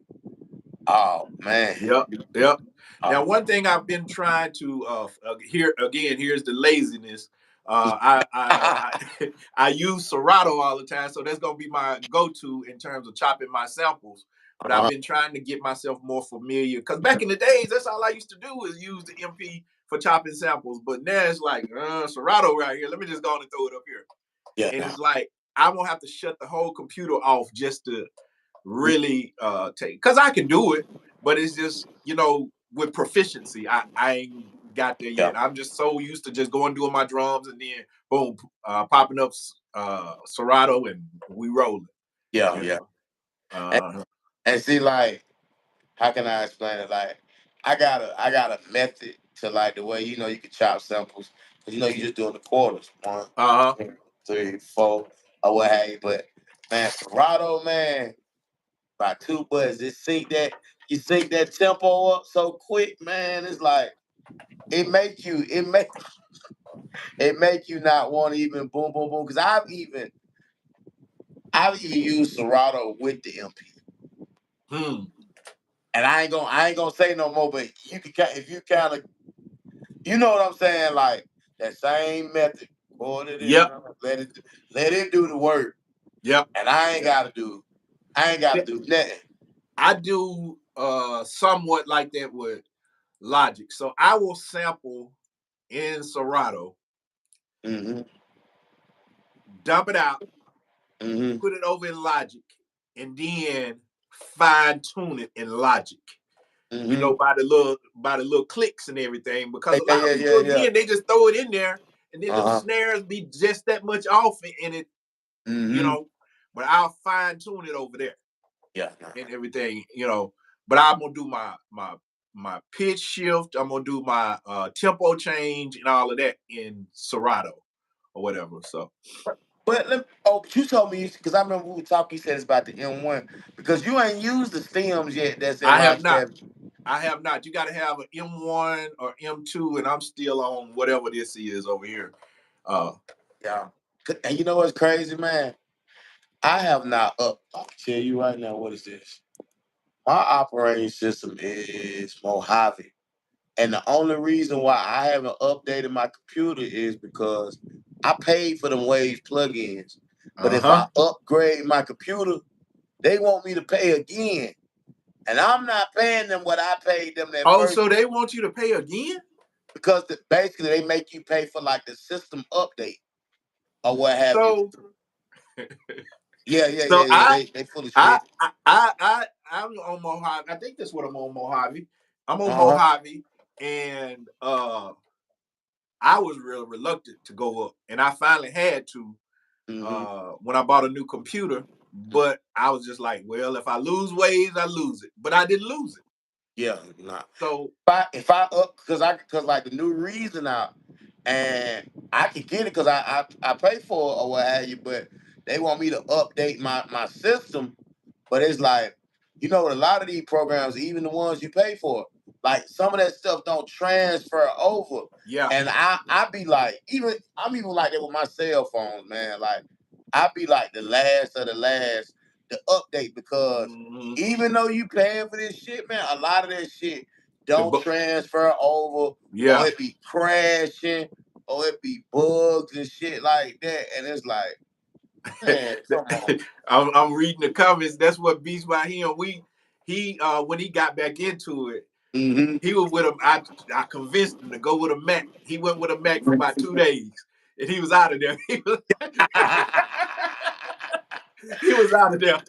oh man. Yep. Now, one thing I've been trying to here's the laziness. I use Serato all the time, so that's gonna be my go-to in terms of chopping my samples. But I've been trying to get myself more familiar because back in the days, that's all I used to do is use the MP for chopping samples. But now it's like Serato right here. Let me just go on and throw it up here. Yeah. And it's like I'm gonna have to shut the whole computer off just to really take, because I can do it, but it's just with proficiency, I ain't got there yet. I'm just so used to just going doing my drums and then boom, popping up Serato and we rolling. Yeah. And see, like, how can I explain it? Like, I got a method to like the way you can chop samples, because you just doing the quarters 1, 2, 3, 4, or what have you. But man, Serato, man, by 2 buttons, you sync that tempo up so quick, man. It's like it make you not want to even boom boom boom. Because I've even used Serato with the MP. And I ain't gonna say no more, but you can, if you kind of, you know what I'm saying, like that same method. Let it do the work. Yep. And I ain't gotta do nothing. I do somewhat like that with Logic. So I will sample in Serato, dump it out, put it over in Logic, and then fine tune it in Logic. You know, by the little clicks and everything, because a lot of people again they just throw it in there and then the snares be just that much off in it, but I'll fine tune it over there. And everything, but I'm gonna do my pitch shift, I'm gonna do my tempo change and all of that in Serato or whatever. So but you told me, because I remember we were talking, you said it's about the M1, because you ain't used the stems yet. That's in I have not. You got to have an M1 or M2, and I'm still on whatever this is over here. And you know what's crazy, man? I have not I'll tell you right now, what is this? My operating system is Mojave. And the only reason why I haven't updated my computer is because I paid for them Waves plugins. But if I upgrade my computer, they want me to pay again. And I'm not paying them what I paid them that Oh, first. so they want you to pay again? Because basically they make you pay for like the system update or what have you. Yeah. So They full of shit. I'm on Mojave. I think that's what I'm on Mojave. I'm on Mojave, and I was real reluctant to go up, and I finally had to when I bought a new computer. But I was just like, well, if I lose waves, I lose it. But I didn't lose it. Yeah, nah. So if I up because like the new reason out, and I can get it because I pay for it or what have you, but they want me to update my system. But it's like, you know, a lot of these programs, even the ones you pay for, like some of that stuff don't transfer over. Yeah. And I be like, I'm even like that with my cell phones, man. Like I be like the last of the last to update because even though you paying for this shit, man, a lot of that shit don't transfer over. Yeah. Or it be crashing, or it be bugs and shit like that. And it's like, man, come on. I'm reading the comments. That's what beats by him. He when he got back into it, he was with him. I convinced him to go with a Mac. He went with a Mac for about 2 days, and he was out of there. He was out of there.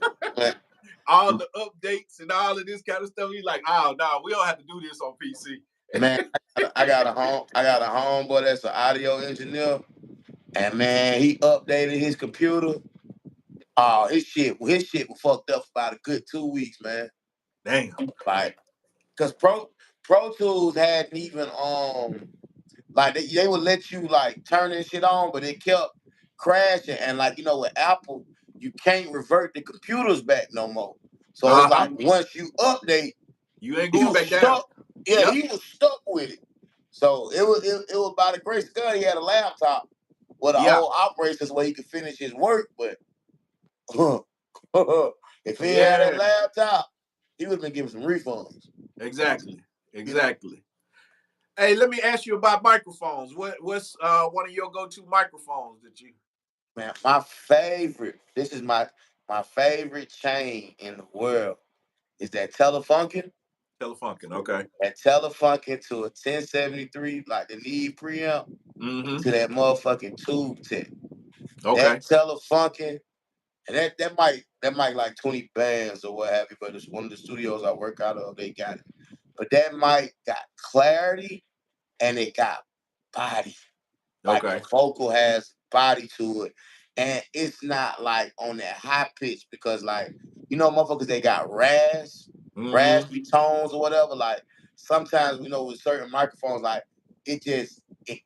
All the updates and all of this kind of stuff. He's like, oh no, we don't have to do this on PC. Man, I got a homeboy that's an audio engineer, and man, he updated his computer. Oh, his shit was fucked up for about a good 2 weeks, man. Damn. Like, cause Pro Tools hadn't even like they would let you like turn this shit on, but it kept crashing. And like, you know, with Apple, you can't revert the computers back no more. So it's like once you update, you ain't going back down. Yeah, he was stuck with it. So it was by the grace of God he had a laptop with a whole operation where he could finish his work, but if he had a laptop, he would have been giving some refunds. Exactly. Hey, let me ask you about microphones. What's one of your go-to microphones that you? Man, my favorite. This is my favorite chain in the world. Is that Telefunken? Telefunken, okay. That Telefunken to a 1073, like the Neve preamp, to that motherfucking Tube Tech. Okay. That Telefunken, and that might like 20 bands or what have you, but it's one of the studios I work out of, they got it. But that mic got clarity and it got body. Like the vocal has body to it. And it's not like on that high pitch because like, you know, motherfuckers, they got raspy tones or whatever. Like sometimes, you know, with certain microphones, like it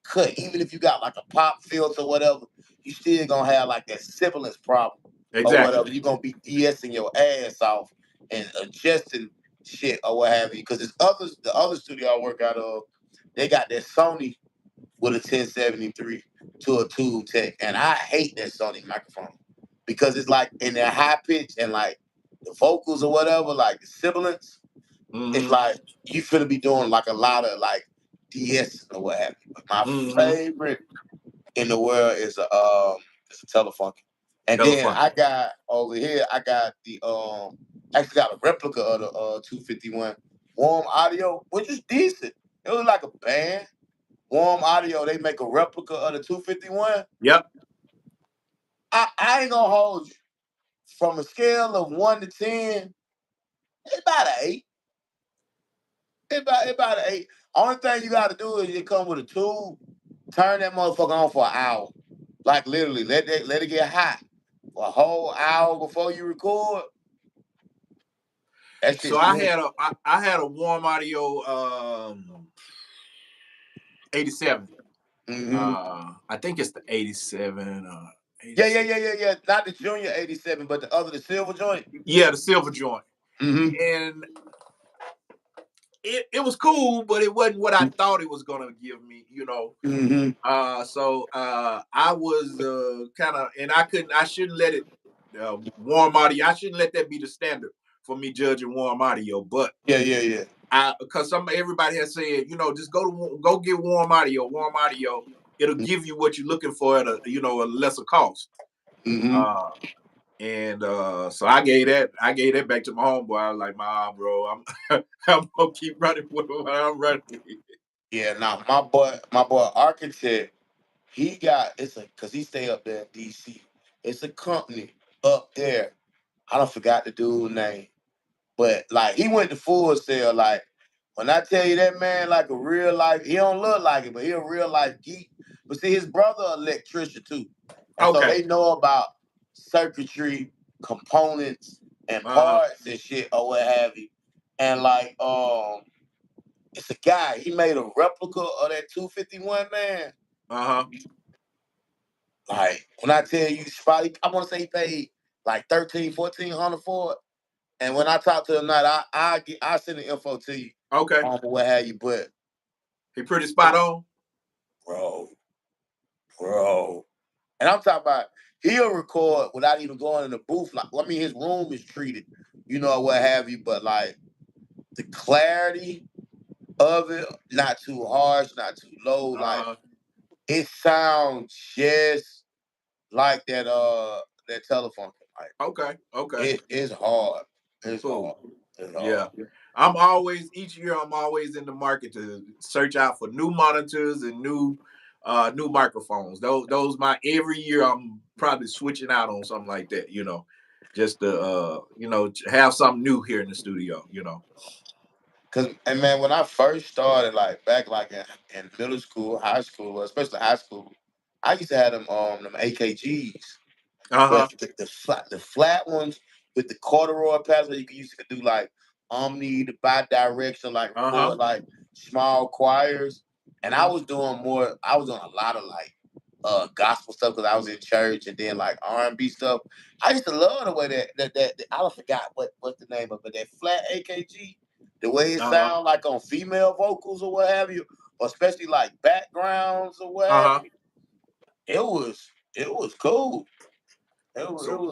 cut. Even if you got like a pop filter or whatever, you still gonna have like that sibilance problem. Or whatever. You're gonna be de-essing your ass off and adjusting shit or what have you. Because the other studio I work out of, they got that Sony with a 1073 to a Tube Tech. And I hate that Sony microphone because it's like in that high pitch and like the vocals or whatever, like the sibilance, it's like you finna be doing like a lot of like DS or what have you. But my favorite in the world is a Telefunken. And then I got over here, I got the actually got a replica of the 251 Warm Audio, which is decent. It was like a band. Warm Audio, they make a replica of the 251. Yep. I ain't gonna hold you. From a scale of 1 to 10, it's about an 8. It's about an 8. Only thing you gotta do is you come with a tube, turn that motherfucker on for an hour. Like literally, let it get hot for a whole hour before you record. So I had a Warm Audio 87. I think it's the 87. 87. Yeah. Not the Junior 87, but the silver joint. Yeah, the silver joint. And it was cool, but it wasn't what I thought it was gonna give me, you know. So I was kind of, and I shouldn't let it Warm Audio. I shouldn't let that be the standard for me judging Warm Audio. But yeah. Because everybody has said, you know, just go get Warm Audio. Warm Audio, it'll give you what you're looking for at a lesser cost. And so I gave that back to my homeboy. I was like, "Nah, bro, I'm I'm gonna keep running with what I'm running with." Yeah, now my boy Architect, because he stay up there in DC. It's a company up there. I don't forgot the dude's name. But like he went to Full Sail. Like when I tell you that man, like a real life, he don't look like it, but he a real life geek. But see, his brother electrician too, and so Okay. they know about circuitry, components, and parts and shit or what have you. And like it's a guy. He made a replica of that 251 man. Like when I tell you, probably I want to say he paid like 1,400 for it. And when I talk to him tonight, I send the info to you. Okay. What have you, but he pretty spot on, bro. And I'm talking about he'll record without even going in the booth. Like, I mean, his room is treated, what have you, but like the clarity of it, not too harsh, not too low. Like it sounds just like that telephone. Like, okay. It's hard. It's Cool. hard. It's Yeah. hard. Each year I'm always in the market to search out for new monitors and new microphones. Those my every year I'm probably switching out on something like that, just to have something new here in the studio, And man, when I first started, like back like in middle school, high school, especially high school, I used to have them AKGs. But the flat ones with the corduroy pads where you can use to do like omni, the bi-direction, like record like small choirs. And I was doing a lot of like gospel stuff because I was in church, and then like R&B stuff. I used to love the way that I forgot what's the name of it, that flat AKG, the way it sounds like on female vocals or what have you, or especially like backgrounds or what have you. It was cool.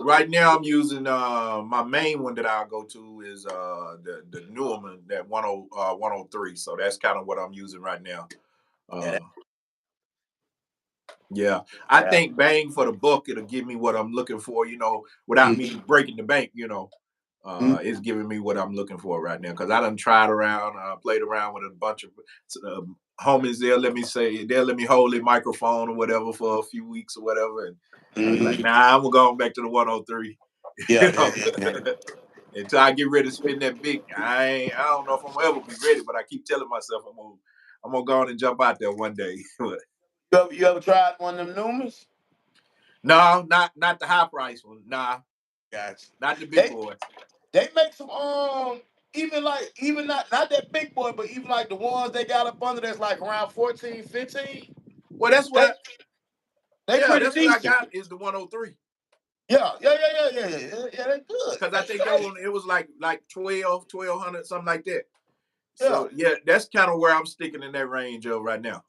Right now I'm using my main one that I'll go to is the newer one, that 103. So that's kind of what I'm using right now. Yeah, I think bang for the buck, it'll give me what I'm looking for, without me breaking the bank, it's giving me what I'm looking for right now. Cause I done tried around, played around with a bunch of homies. They'll let me hold their microphone or whatever for a few weeks or whatever. And I'm like, nah, I'm going back to the 103. Yeah. Until I get ready to spin that big. I don't know if I'm gonna ever be ready, but I keep telling myself I'm gonna go on and jump out there one day. You ever tried one of them Numas? No, not the high price one. Nah. Gotcha. Not the big boy. They make some even not that big boy, but even like the ones they got up under that's like around 14, 15. Well, that's what pretty decent. what I got is the 103. Yeah, they're good. Because I think that one, it was like 1,200, something like that. So yeah, that's kind of where I'm sticking in that range of right now.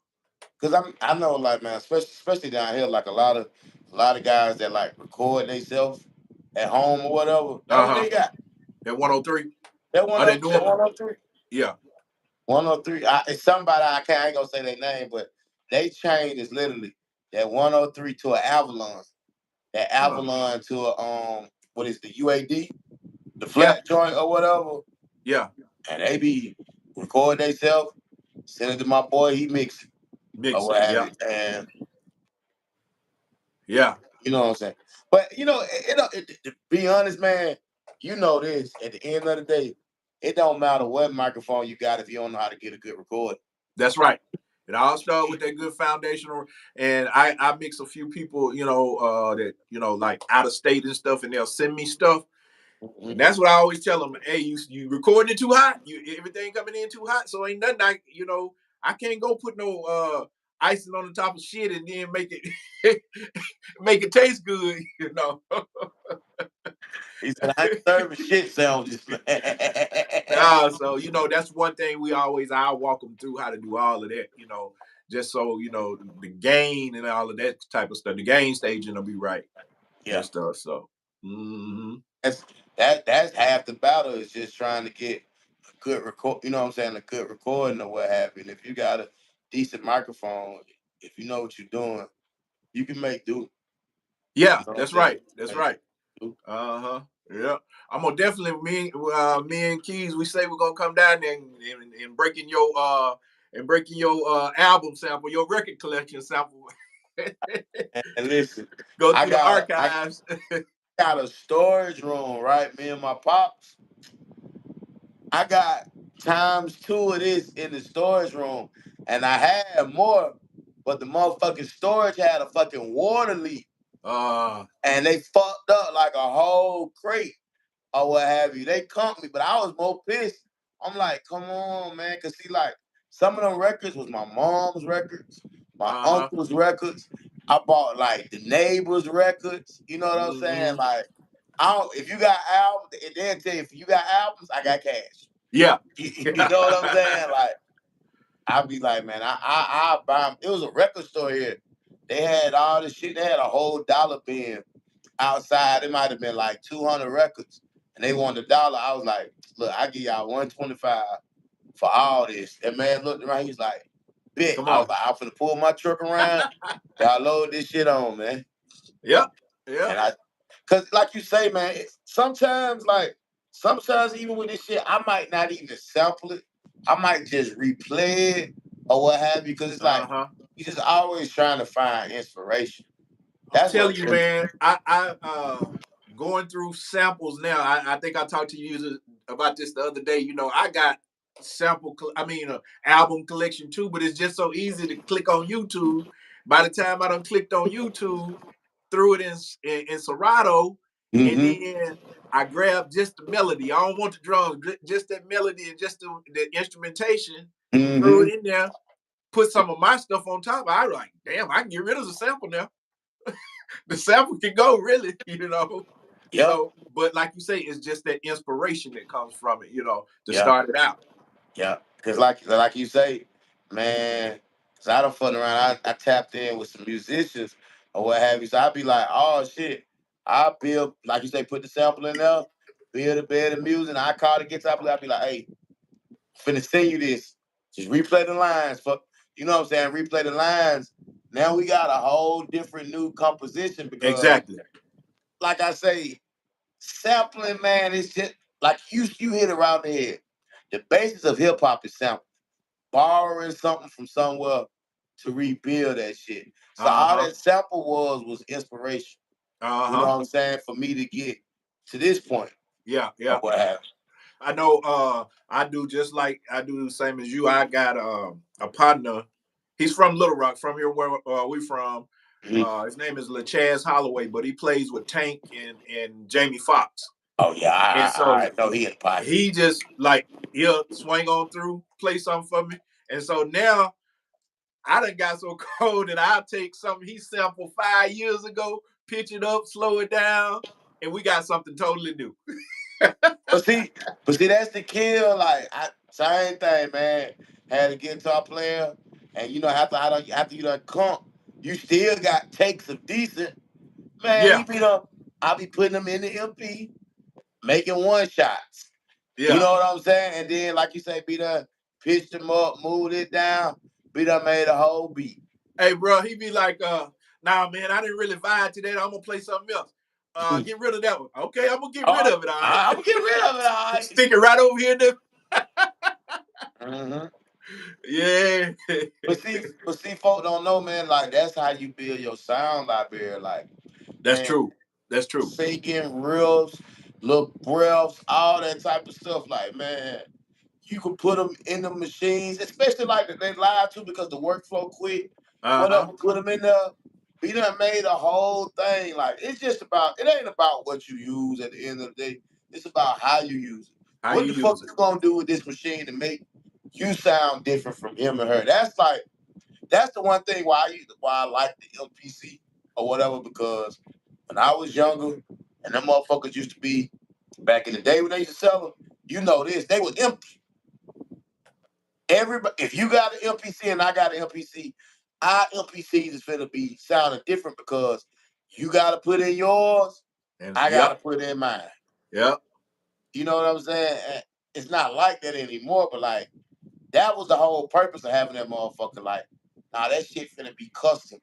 Because I know, like, man, especially down here, like a lot of guys that like record themselves at home or whatever. That's what they got. That 103. That 103. Yeah. 103. It's somebody I ain't gonna say their name, but they changed is literally that 103 to an Avalon. That Avalon to a what is the UAD? The flat joint or whatever. Yeah. And they be record themselves, send it to my boy, he mix it. And yeah. You know what I'm saying? But to be honest, man, you know this. At the end of the day, it don't matter what microphone you got if you don't know how to get a good recording. That's right. It all started with that good foundational, and I mix a few people, that like out of state and stuff, and they'll send me stuff. And that's what I always tell them. Hey, you recording it too hot? Everything coming in too hot, so ain't nothing I can't go put no icing on the top of shit and then make it make it taste good, He said, I ain't serving shit sandwiches. So that's one thing I'll walk them through how to do all of that, just so the gain and all of that type of stuff. The gain staging will be right. Yeah. And stuff. So that's half the battle is just trying to get a good record. You know what I'm saying? A good recording or what have you. And if you got a decent microphone, if you know what you're doing, you can make do. Yeah, that's right. That's right. Yeah, I'm gonna definitely me and Keys. We say we're gonna come down there and breaking your album sample, your record collection sample. And listen, Go I through the got archives. I got a storage room, right? Me and my pops. I got ×2 of this in the storage room, and I had more, but the motherfucking storage had a fucking water leak, and they fucked up like a whole crate or what have you. They comped me, but I was more pissed. I'm like, come on, man, cause see, like some of them records was my mom's records, my uncle's records. I bought like the neighbors' records. You know what I'm saying? Like, if you got albums, they'll tell you if you got albums, I got cash. Yeah. You know what I'm saying? Like, I'd be like, man, I buy them. It was a record store here. They had all this shit. They had a whole dollar bin outside. It might have been like 200 records, and they wanted $1. I was like, look, I give y'all 125 for all this. That man looked around. He's like, bitch. I was like, I'm finna pull my truck around. Y'all load this shit on, man. Yep. Yeah. And cause like you say, man, sometimes even with this shit, I might not even sample it. I might just replay it or what have you, because it's like you just always trying to find inspiration. I'm telling you, man, I going through samples now. I think I talked to you about this the other day. You know, I got album collection too, but it's just so easy to click on YouTube. By the time I done clicked on YouTube, threw it in Serato, and then I grabbed just the melody. I don't want the drums, just that melody and just the instrumentation. Threw it in there, put some of my stuff on top. I was like, damn, I can get rid of the sample now. The sample can go, really, you know. Yep. So, but like you say, it's just that inspiration that comes from it, you know, to start it out. Yeah, because like you say, man, so I don't fuck around. I tapped in with some musicians or what have you. So I'd be like, oh shit, I build, like you say, put the sample in there, build a bed of music. And I call the guitar player. I'd be like, hey, finna send you this. Just replay the lines. You know what I'm saying? Replay the lines. Now we got a whole different new composition because, exactly, like I say, sampling, man, it's just like you hit around the head. The basis of hip hop is sample. Borrowing something from somewhere to rebuild that shit. So all that sample was inspiration. You know what I'm saying? For me to get to this point. Yeah. What happened? I know I do just like I do the same as you. I got a partner. He's from Little Rock, from here where we from. His name is LaChaz Holloway, but he plays with Tank and Jamie Foxx. Oh yeah, I know he in the pocket. He just like he'll swing on through, play something for me, and so now I done got so cold that I'll take something he sampled 5 years ago, pitch it up, slow it down, and we got something totally new. But see, that's the kill. Like, same thing, man. Had a guitar player, and you know, after you done comp, you still got takes of decent. Man, I'll be putting them in the MP, making one shots. Yeah. You know what I'm saying? And then, like you say, be done, pitched them up, moved it down, be done, made a whole beat. Hey, bro, he be like, nah, man, I didn't really vibe to that. I'm gonna play something else. Get rid of that one. Okay, I'm gonna get rid of it. All right. I'm gonna get rid of it. All right. Stick it right over here. Yeah. But see, folks don't know, man. Like, that's how you build your sound library. Like, that's true. That's true. Faking riffs, little breaths, all that type of stuff. Like, man, you can put them in the machines, especially like they live too, because the workflow quick. Whatever, put them in there. We done made a whole thing. Like, it ain't about what you use at the end of the day. It's about how you use it. What the fuck you gonna do with this machine to make you sound different from him or her? That's the one thing why I like the MPC or whatever, because when I was younger and them motherfuckers used to be back in the day when they used to sell them, you know this, they was empty. Everybody, if you got an MPC and I got an MPC, our MPCs is gonna be sounding different because you gotta put in yours, and I gotta put in mine. Yep. You know what I'm saying? It's not like that anymore, but like that was the whole purpose of having that motherfucker. Like, nah, that shit finna be custom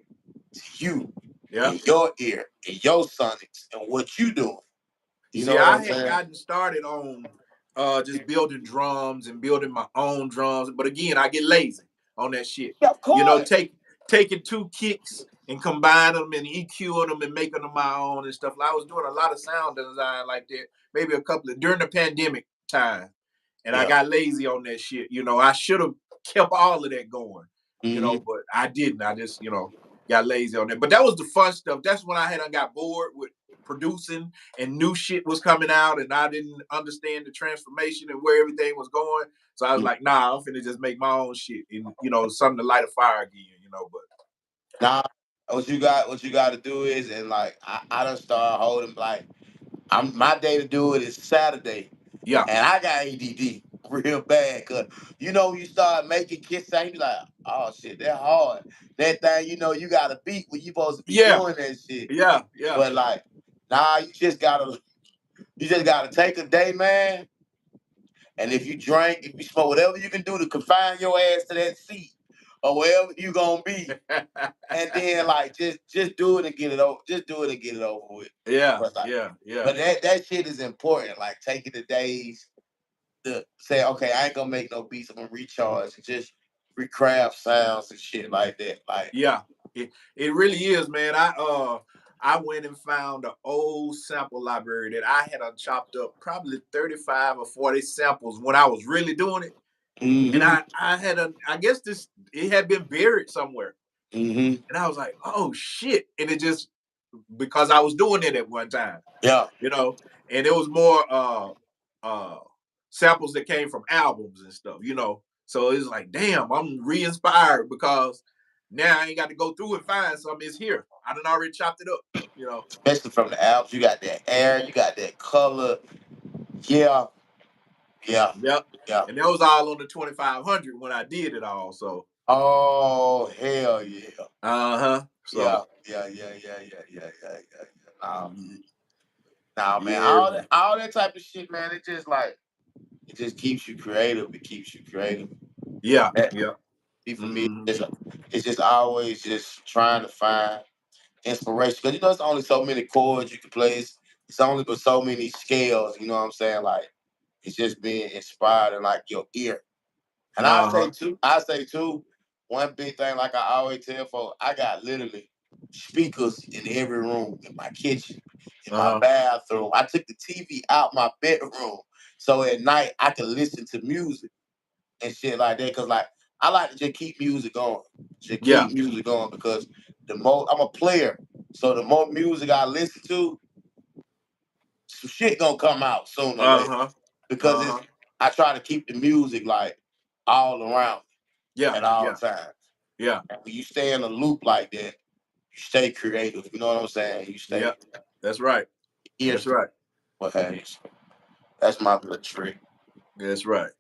to you. in your ear, in your sonics, and what you doing. You know what I I'm had saying? gotten started on just building drums and building my own drums, but again, I get lazy on that shit. Yeah, of course. Taking two kicks and combining them and EQing them and making them my own and stuff. I was doing a lot of sound design like that, maybe a couple of during the pandemic time, and I got lazy on that shit. I should have kept all of that going, but I didn't. I just got lazy on that. But that was the fun stuff. That's when I got bored with producing and new shit was coming out and I didn't understand the transformation and where everything was going. So I was like, nah, I'm finna just make my own shit and something to light a fire again, but nah, what you got to do is, and like I done start holding like my day to do it is Saturday. Yeah. And I got ADD real bad, cause you start making kids sound, you be like, oh shit, that hard. That thing, you got a beat when you supposed to be doing that shit. Yeah. But like, nah, you just gotta take a day, man. And if you drink, if you smoke, whatever you can do to confine your ass to that seat or wherever you gonna be, and then like just do it and get it over. Just do it and get it over with. Yeah, But yeah. But that shit is important. Like taking the days to say, okay, I ain't gonna make no beats. I'm gonna recharge and just recraft sounds and shit like that. Like it really is, man. I went and found an old sample library that I had chopped up probably 35 or 40 samples when I was really doing it. Mm-hmm. And I guess it had been buried somewhere. Mm-hmm. And I was like, oh shit. And it just, because I was doing it at one time. Yeah. And it was more samples that came from albums and stuff, So it's like, damn, I'm re-inspired because now I ain't got to go through and find something. It's here. I done already chopped it up, Especially from the albums, you got that air, you got that color. Yeah. Yep. And that was all on the 2500 when I did it all. So. Oh hell yeah. So. Yeah. Nah, man. All that type of shit, man. It just keeps you creative. It keeps you creative. Yeah. For me, it's just always just trying to find inspiration, because it's only so many chords you can play. It's only but so many scales. You know what I'm saying? Like it's just being inspired in like your ear. And I say too, one big thing, like I always tell folks, I got literally speakers in every room, in my kitchen, in my bathroom. I took the TV out my bedroom so at night I can listen to music and shit like that. Cause like I like to just keep music going. Keep music going, because the more I'm a player. So the more music I listen to, some shit gonna come out sooner or later. Because I try to keep the music like all around at all times. Yeah. And when you stay in a loop like that, you stay creative. You know what I'm saying? You stay. Yeah. That's right. That's right. Well, hey, that's my little trick. That's right.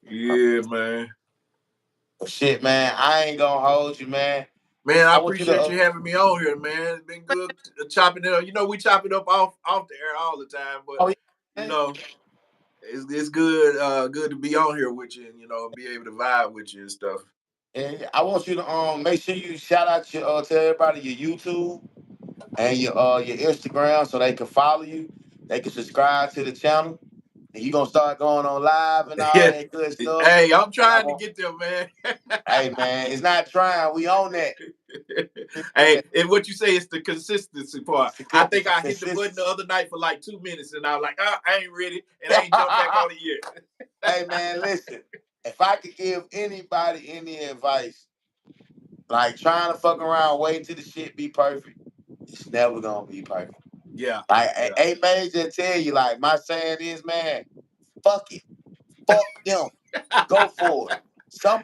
Yeah, man. Well, shit, man, I ain't gonna hold you, man. Man, I appreciate you having me on here, man. It's been good chopping it up. We chop it up off the air all the time, but it's good good to be on here with you and be able to vibe with you and stuff. And I want you to make sure you shout out your tell everybody your YouTube and your Instagram so they can follow you. They can subscribe to the channel. And you gonna start going on live and all that good stuff. Hey, I'm trying to get there, man. Hey, man, it's not trying. We own that. Hey, and what you say is the consistency part. I think I hit the button the other night for like 2 minutes, and I was like, I ain't ready, and I ain't jumped back on it yet. Hey, man, listen. If I could give anybody any advice, like trying to fuck around, waiting till the shit be perfect, it's never gonna be perfect. Yeah. Like A Major tell you, like my saying is, man, fuck it. Fuck them. Go for it.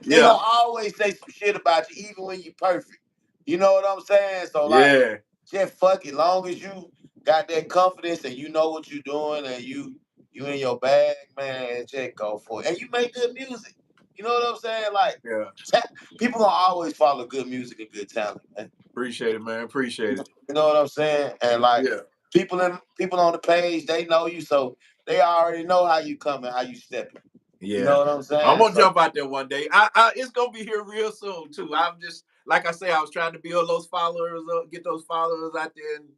They gonna always say some shit about you, even when you perfect. You know what I'm saying? So like, just fuck it. Long as you got that confidence and you know what you're doing and you in your bag, man, just go for it. And you make good music. You know what I'm saying? Like, people gonna always follow good music and good talent, man. Appreciate it, man. Appreciate it. You know what I'm saying? And like, people on the page, they know you, so they already know how you coming, how you stepping. Yeah. You know what I'm saying? I'm gonna jump out there one day. It's gonna be here real soon too. like I say, I was trying to build those followers up, get those followers out there, and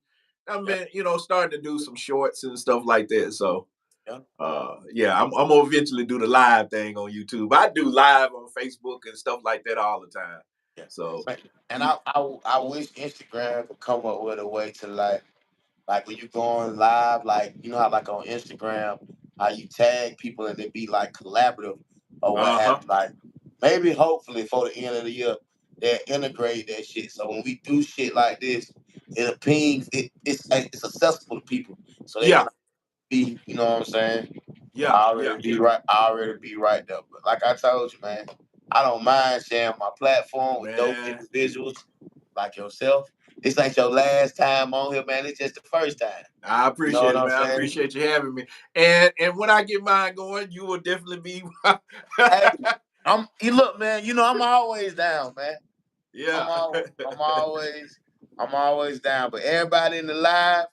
I've been, starting to do some shorts and stuff like that. So, I'm gonna eventually do the live thing on YouTube. I do live on Facebook and stuff like that all the time. Yeah. So, and I wish Instagram could come up with a way to like when you going live, like how like on Instagram, how you tag people and it be like collaborative or what have you. Like maybe hopefully for the end of the year they'll integrate that shit. So when we do shit like this, it pings it's accessible to people. So they can be, you know what I'm saying? I already be right there. But like I told you, man, I don't mind sharing my platform with dope individuals like yourself. This ain't your last time on here, man. It's just the first time. I appreciate it, man. I appreciate you having me. And when I get mine going, you will definitely be. Hey, you look, man. I'm always down, man. Yeah, I'm always down. But everybody in the live,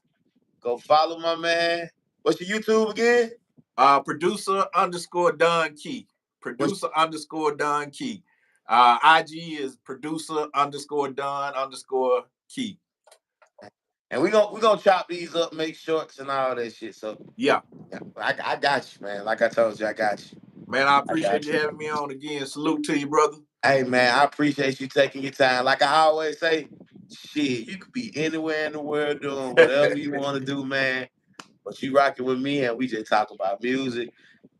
go follow my man. What's your YouTube again? Producer _ Don Key. Producer _ Don Key. IG is producer _ Don _ Key. And we gonna chop these up, make shorts and all that shit. So I got you, man. Like I told you, I got you. Man, I appreciate you having me on again. Salute to you, brother. Hey, man, I appreciate you taking your time. Like I always say, shit, you could be anywhere in the world doing whatever you want to do, man. But you rocking with me, and we just talk about music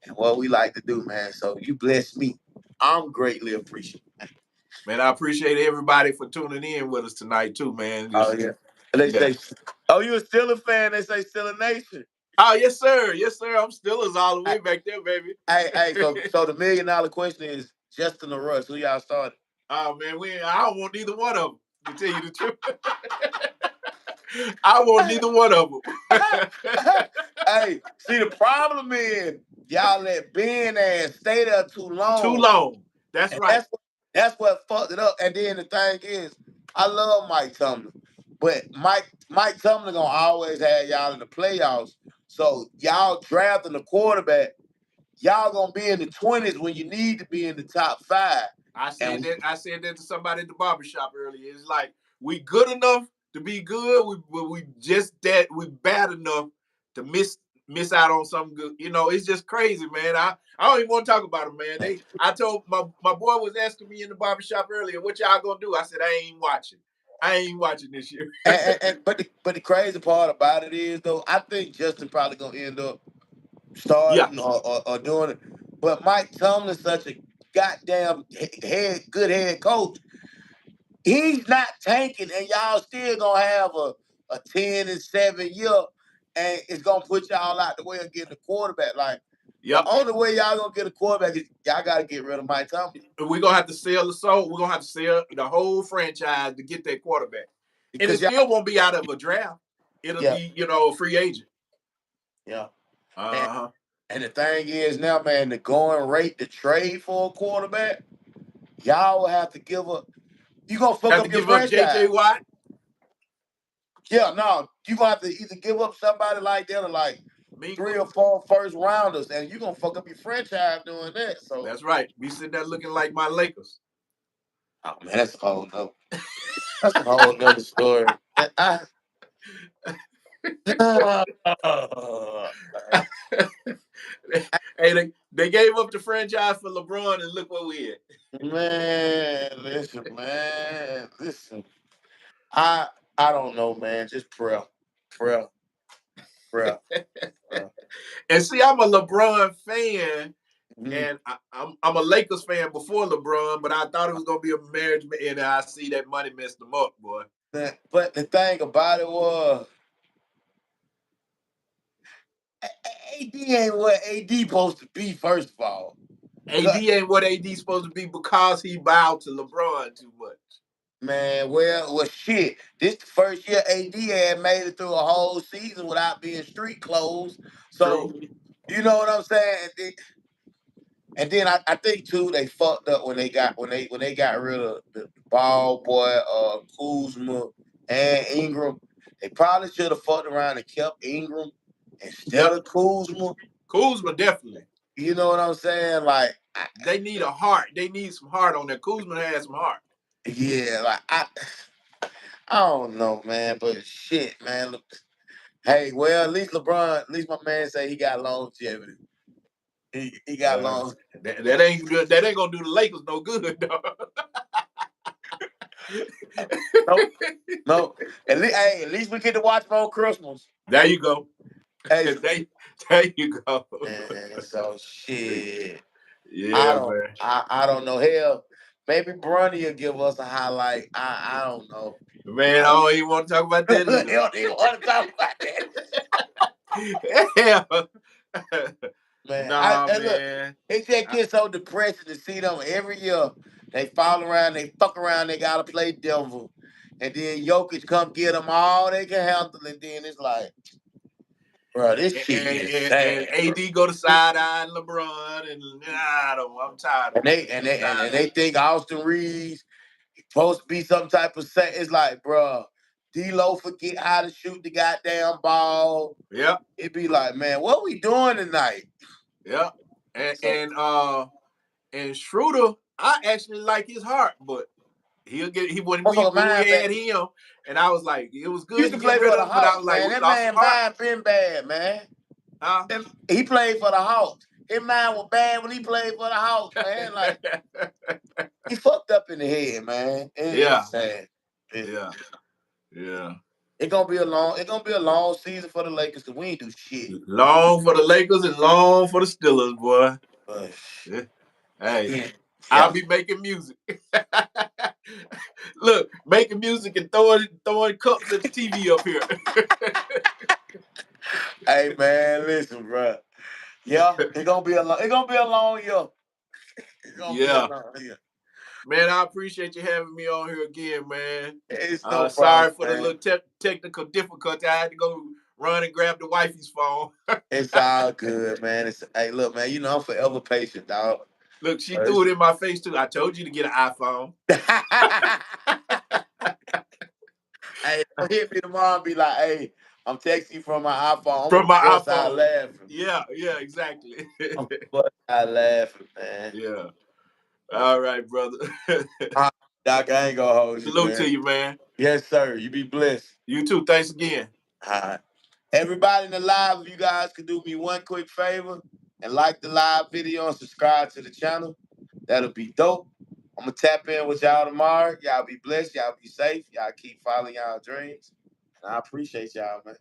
and what we like to do, man. So you bless me. I'm greatly appreciative. Man, I appreciate everybody for tuning in with us tonight too, man. They say, "Oh, you a Steelers fan?" They say, "Steelers Nation." Oh, yes, sir. Yes, sir. I'm Steelers all the way back there, baby. Hey, so the $1 million question is Justin or Russ? Who y'all started? Oh man, I don't want either one of them. To tell you the truth, I want neither one of them. Hey, see, the problem is y'all let Ben ass stay there too long. Too long. That's right. That's what fucked it up. And then the thing is, I love Mike Tomlin, but Mike Tomlin gonna always have y'all in the playoffs. So y'all drafting the quarterback, y'all gonna be in the 20s when you need to be in the top 5. I said that to somebody at the barbershop earlier. It's like we good enough to be good. We just that we bad enough to miss out on something good. It's just crazy, man. I don't even want to talk about it, man. I told my boy was asking me in the barbershop earlier, what y'all gonna do? I said, I ain't watching. I ain't watching this year. But the crazy part about it is though, I think Justin probably gonna end up starting or doing it. But Mike Tomlin's such a goddamn good head coach. He's not tanking, and y'all still gonna have a 10-7 year, and it's gonna put y'all out the way of getting a quarterback. Like the only way y'all gonna get a quarterback is y'all gotta get rid of Mike Tomlin. We're gonna have to sell the soul. We're gonna have to sell the whole franchise to get that quarterback. Because and it still won't be out of a draft. It'll be, a free agent. Yeah. And the thing is now, man, the going rate to trade for a quarterback, y'all will have to give up. You gonna fuck up your franchise. JJ Watt? Yeah, no. You gonna have to either give up somebody like that or like 3 or 4 first rounders, and you gonna fuck up your franchise doing that. So that's right. Be sitting there looking like my Lakers. Oh man, that's a whole nother story. Hey, they gave up the franchise for LeBron, and look what we had. Man, listen. I don't know, man. Just prayer. And see, I'm a LeBron fan, and I'm a Lakers fan before LeBron, but I thought it was gonna be a marriage, and I see that money messed them up, boy. But the thing about it was, AD ain't what AD supposed to be. First of all, AD ain't what AD's supposed to be because he bowed to LeBron too much. Man, well, shit. This the first year AD had made it through a whole season without being street clothes. So, you know what I'm saying? And then I think too they fucked up when they got rid of the ball boy, Kuzma and Ingram. They probably should have fucked around and kept Ingram instead of Kuzma. Kuzma definitely. You know what I'm saying? Like they need a heart. They need some heart on there. Kuzma has some heart. Yeah, like I don't know, man, but shit, man. Look, hey, well, at least LeBron, at least my man say he got longevity. He got long. That ain't gonna do the Lakers no good, dog. Nope. No. At least we get to watch more Christmas. There you go. Hey, there you go. man, so shit. Yeah, man. I don't know. Hell, maybe Bronny will give us a highlight. I don't know. Man, I don't even want to talk about that He either. don't even want to talk about that. Yeah. Man, Nah, man. man. It just gets so depressing to see them every year. They fall around, they fuck around, they gotta play Denver. And then Jokic come get them all they can handle, and then it's like, bro, this shit is sad. And AD go to sideline LeBron, and I'm tired of it. And they think Austin Reeves supposed to be some type of set. It's like, bro, D-Lo forget how to shoot the goddamn ball. Yeah. It be like, man, what we doing tonight? Yeah. And Schroeder, I actually like his heart, but he when we had him, and I was like, it was good to get rid of him, but I was like, man, that man mind been bad, man. Huh? He played for the Hawks. His mind was bad when he played for the Hawks, man. Like he fucked up in the head, man. It's sad. Yeah. It's gonna be a long season for the Lakers because we ain't do shit. Long for the Lakers and long for the Steelers, boy. Hey, I'll be making music. Look, making music and throwing cups at the TV up here. Hey man, listen, bro. Yeah, it's gonna be a long year. It's gonna be a long year. Man, I appreciate you having me on here again, man. It's no problem, sorry for man. the little technical difficulty. I had to go run and grab the wifey's phone. It's all good, man. Hey, look, man, you know I'm forever patient, dog. Look, she threw it in my face too. I told you to get an iPhone. Hey, don't hit me tomorrow and be like, hey, I'm texting you from my iPhone. From my iPhone. Out laughing. Yeah, exactly. I'm out laughing, man. Yeah. All right, brother. Doc, I ain't gonna hold you. Salute to you, man. Yes, sir. You be blessed. You too. Thanks again. All right. Everybody in the live, if you guys could do me one quick favor and like the live video and subscribe to the channel, that'll be dope. I'm gonna tap in with y'all tomorrow. Y'all be blessed. Y'all be safe. Y'all keep following y'all dreams. And I appreciate y'all, man.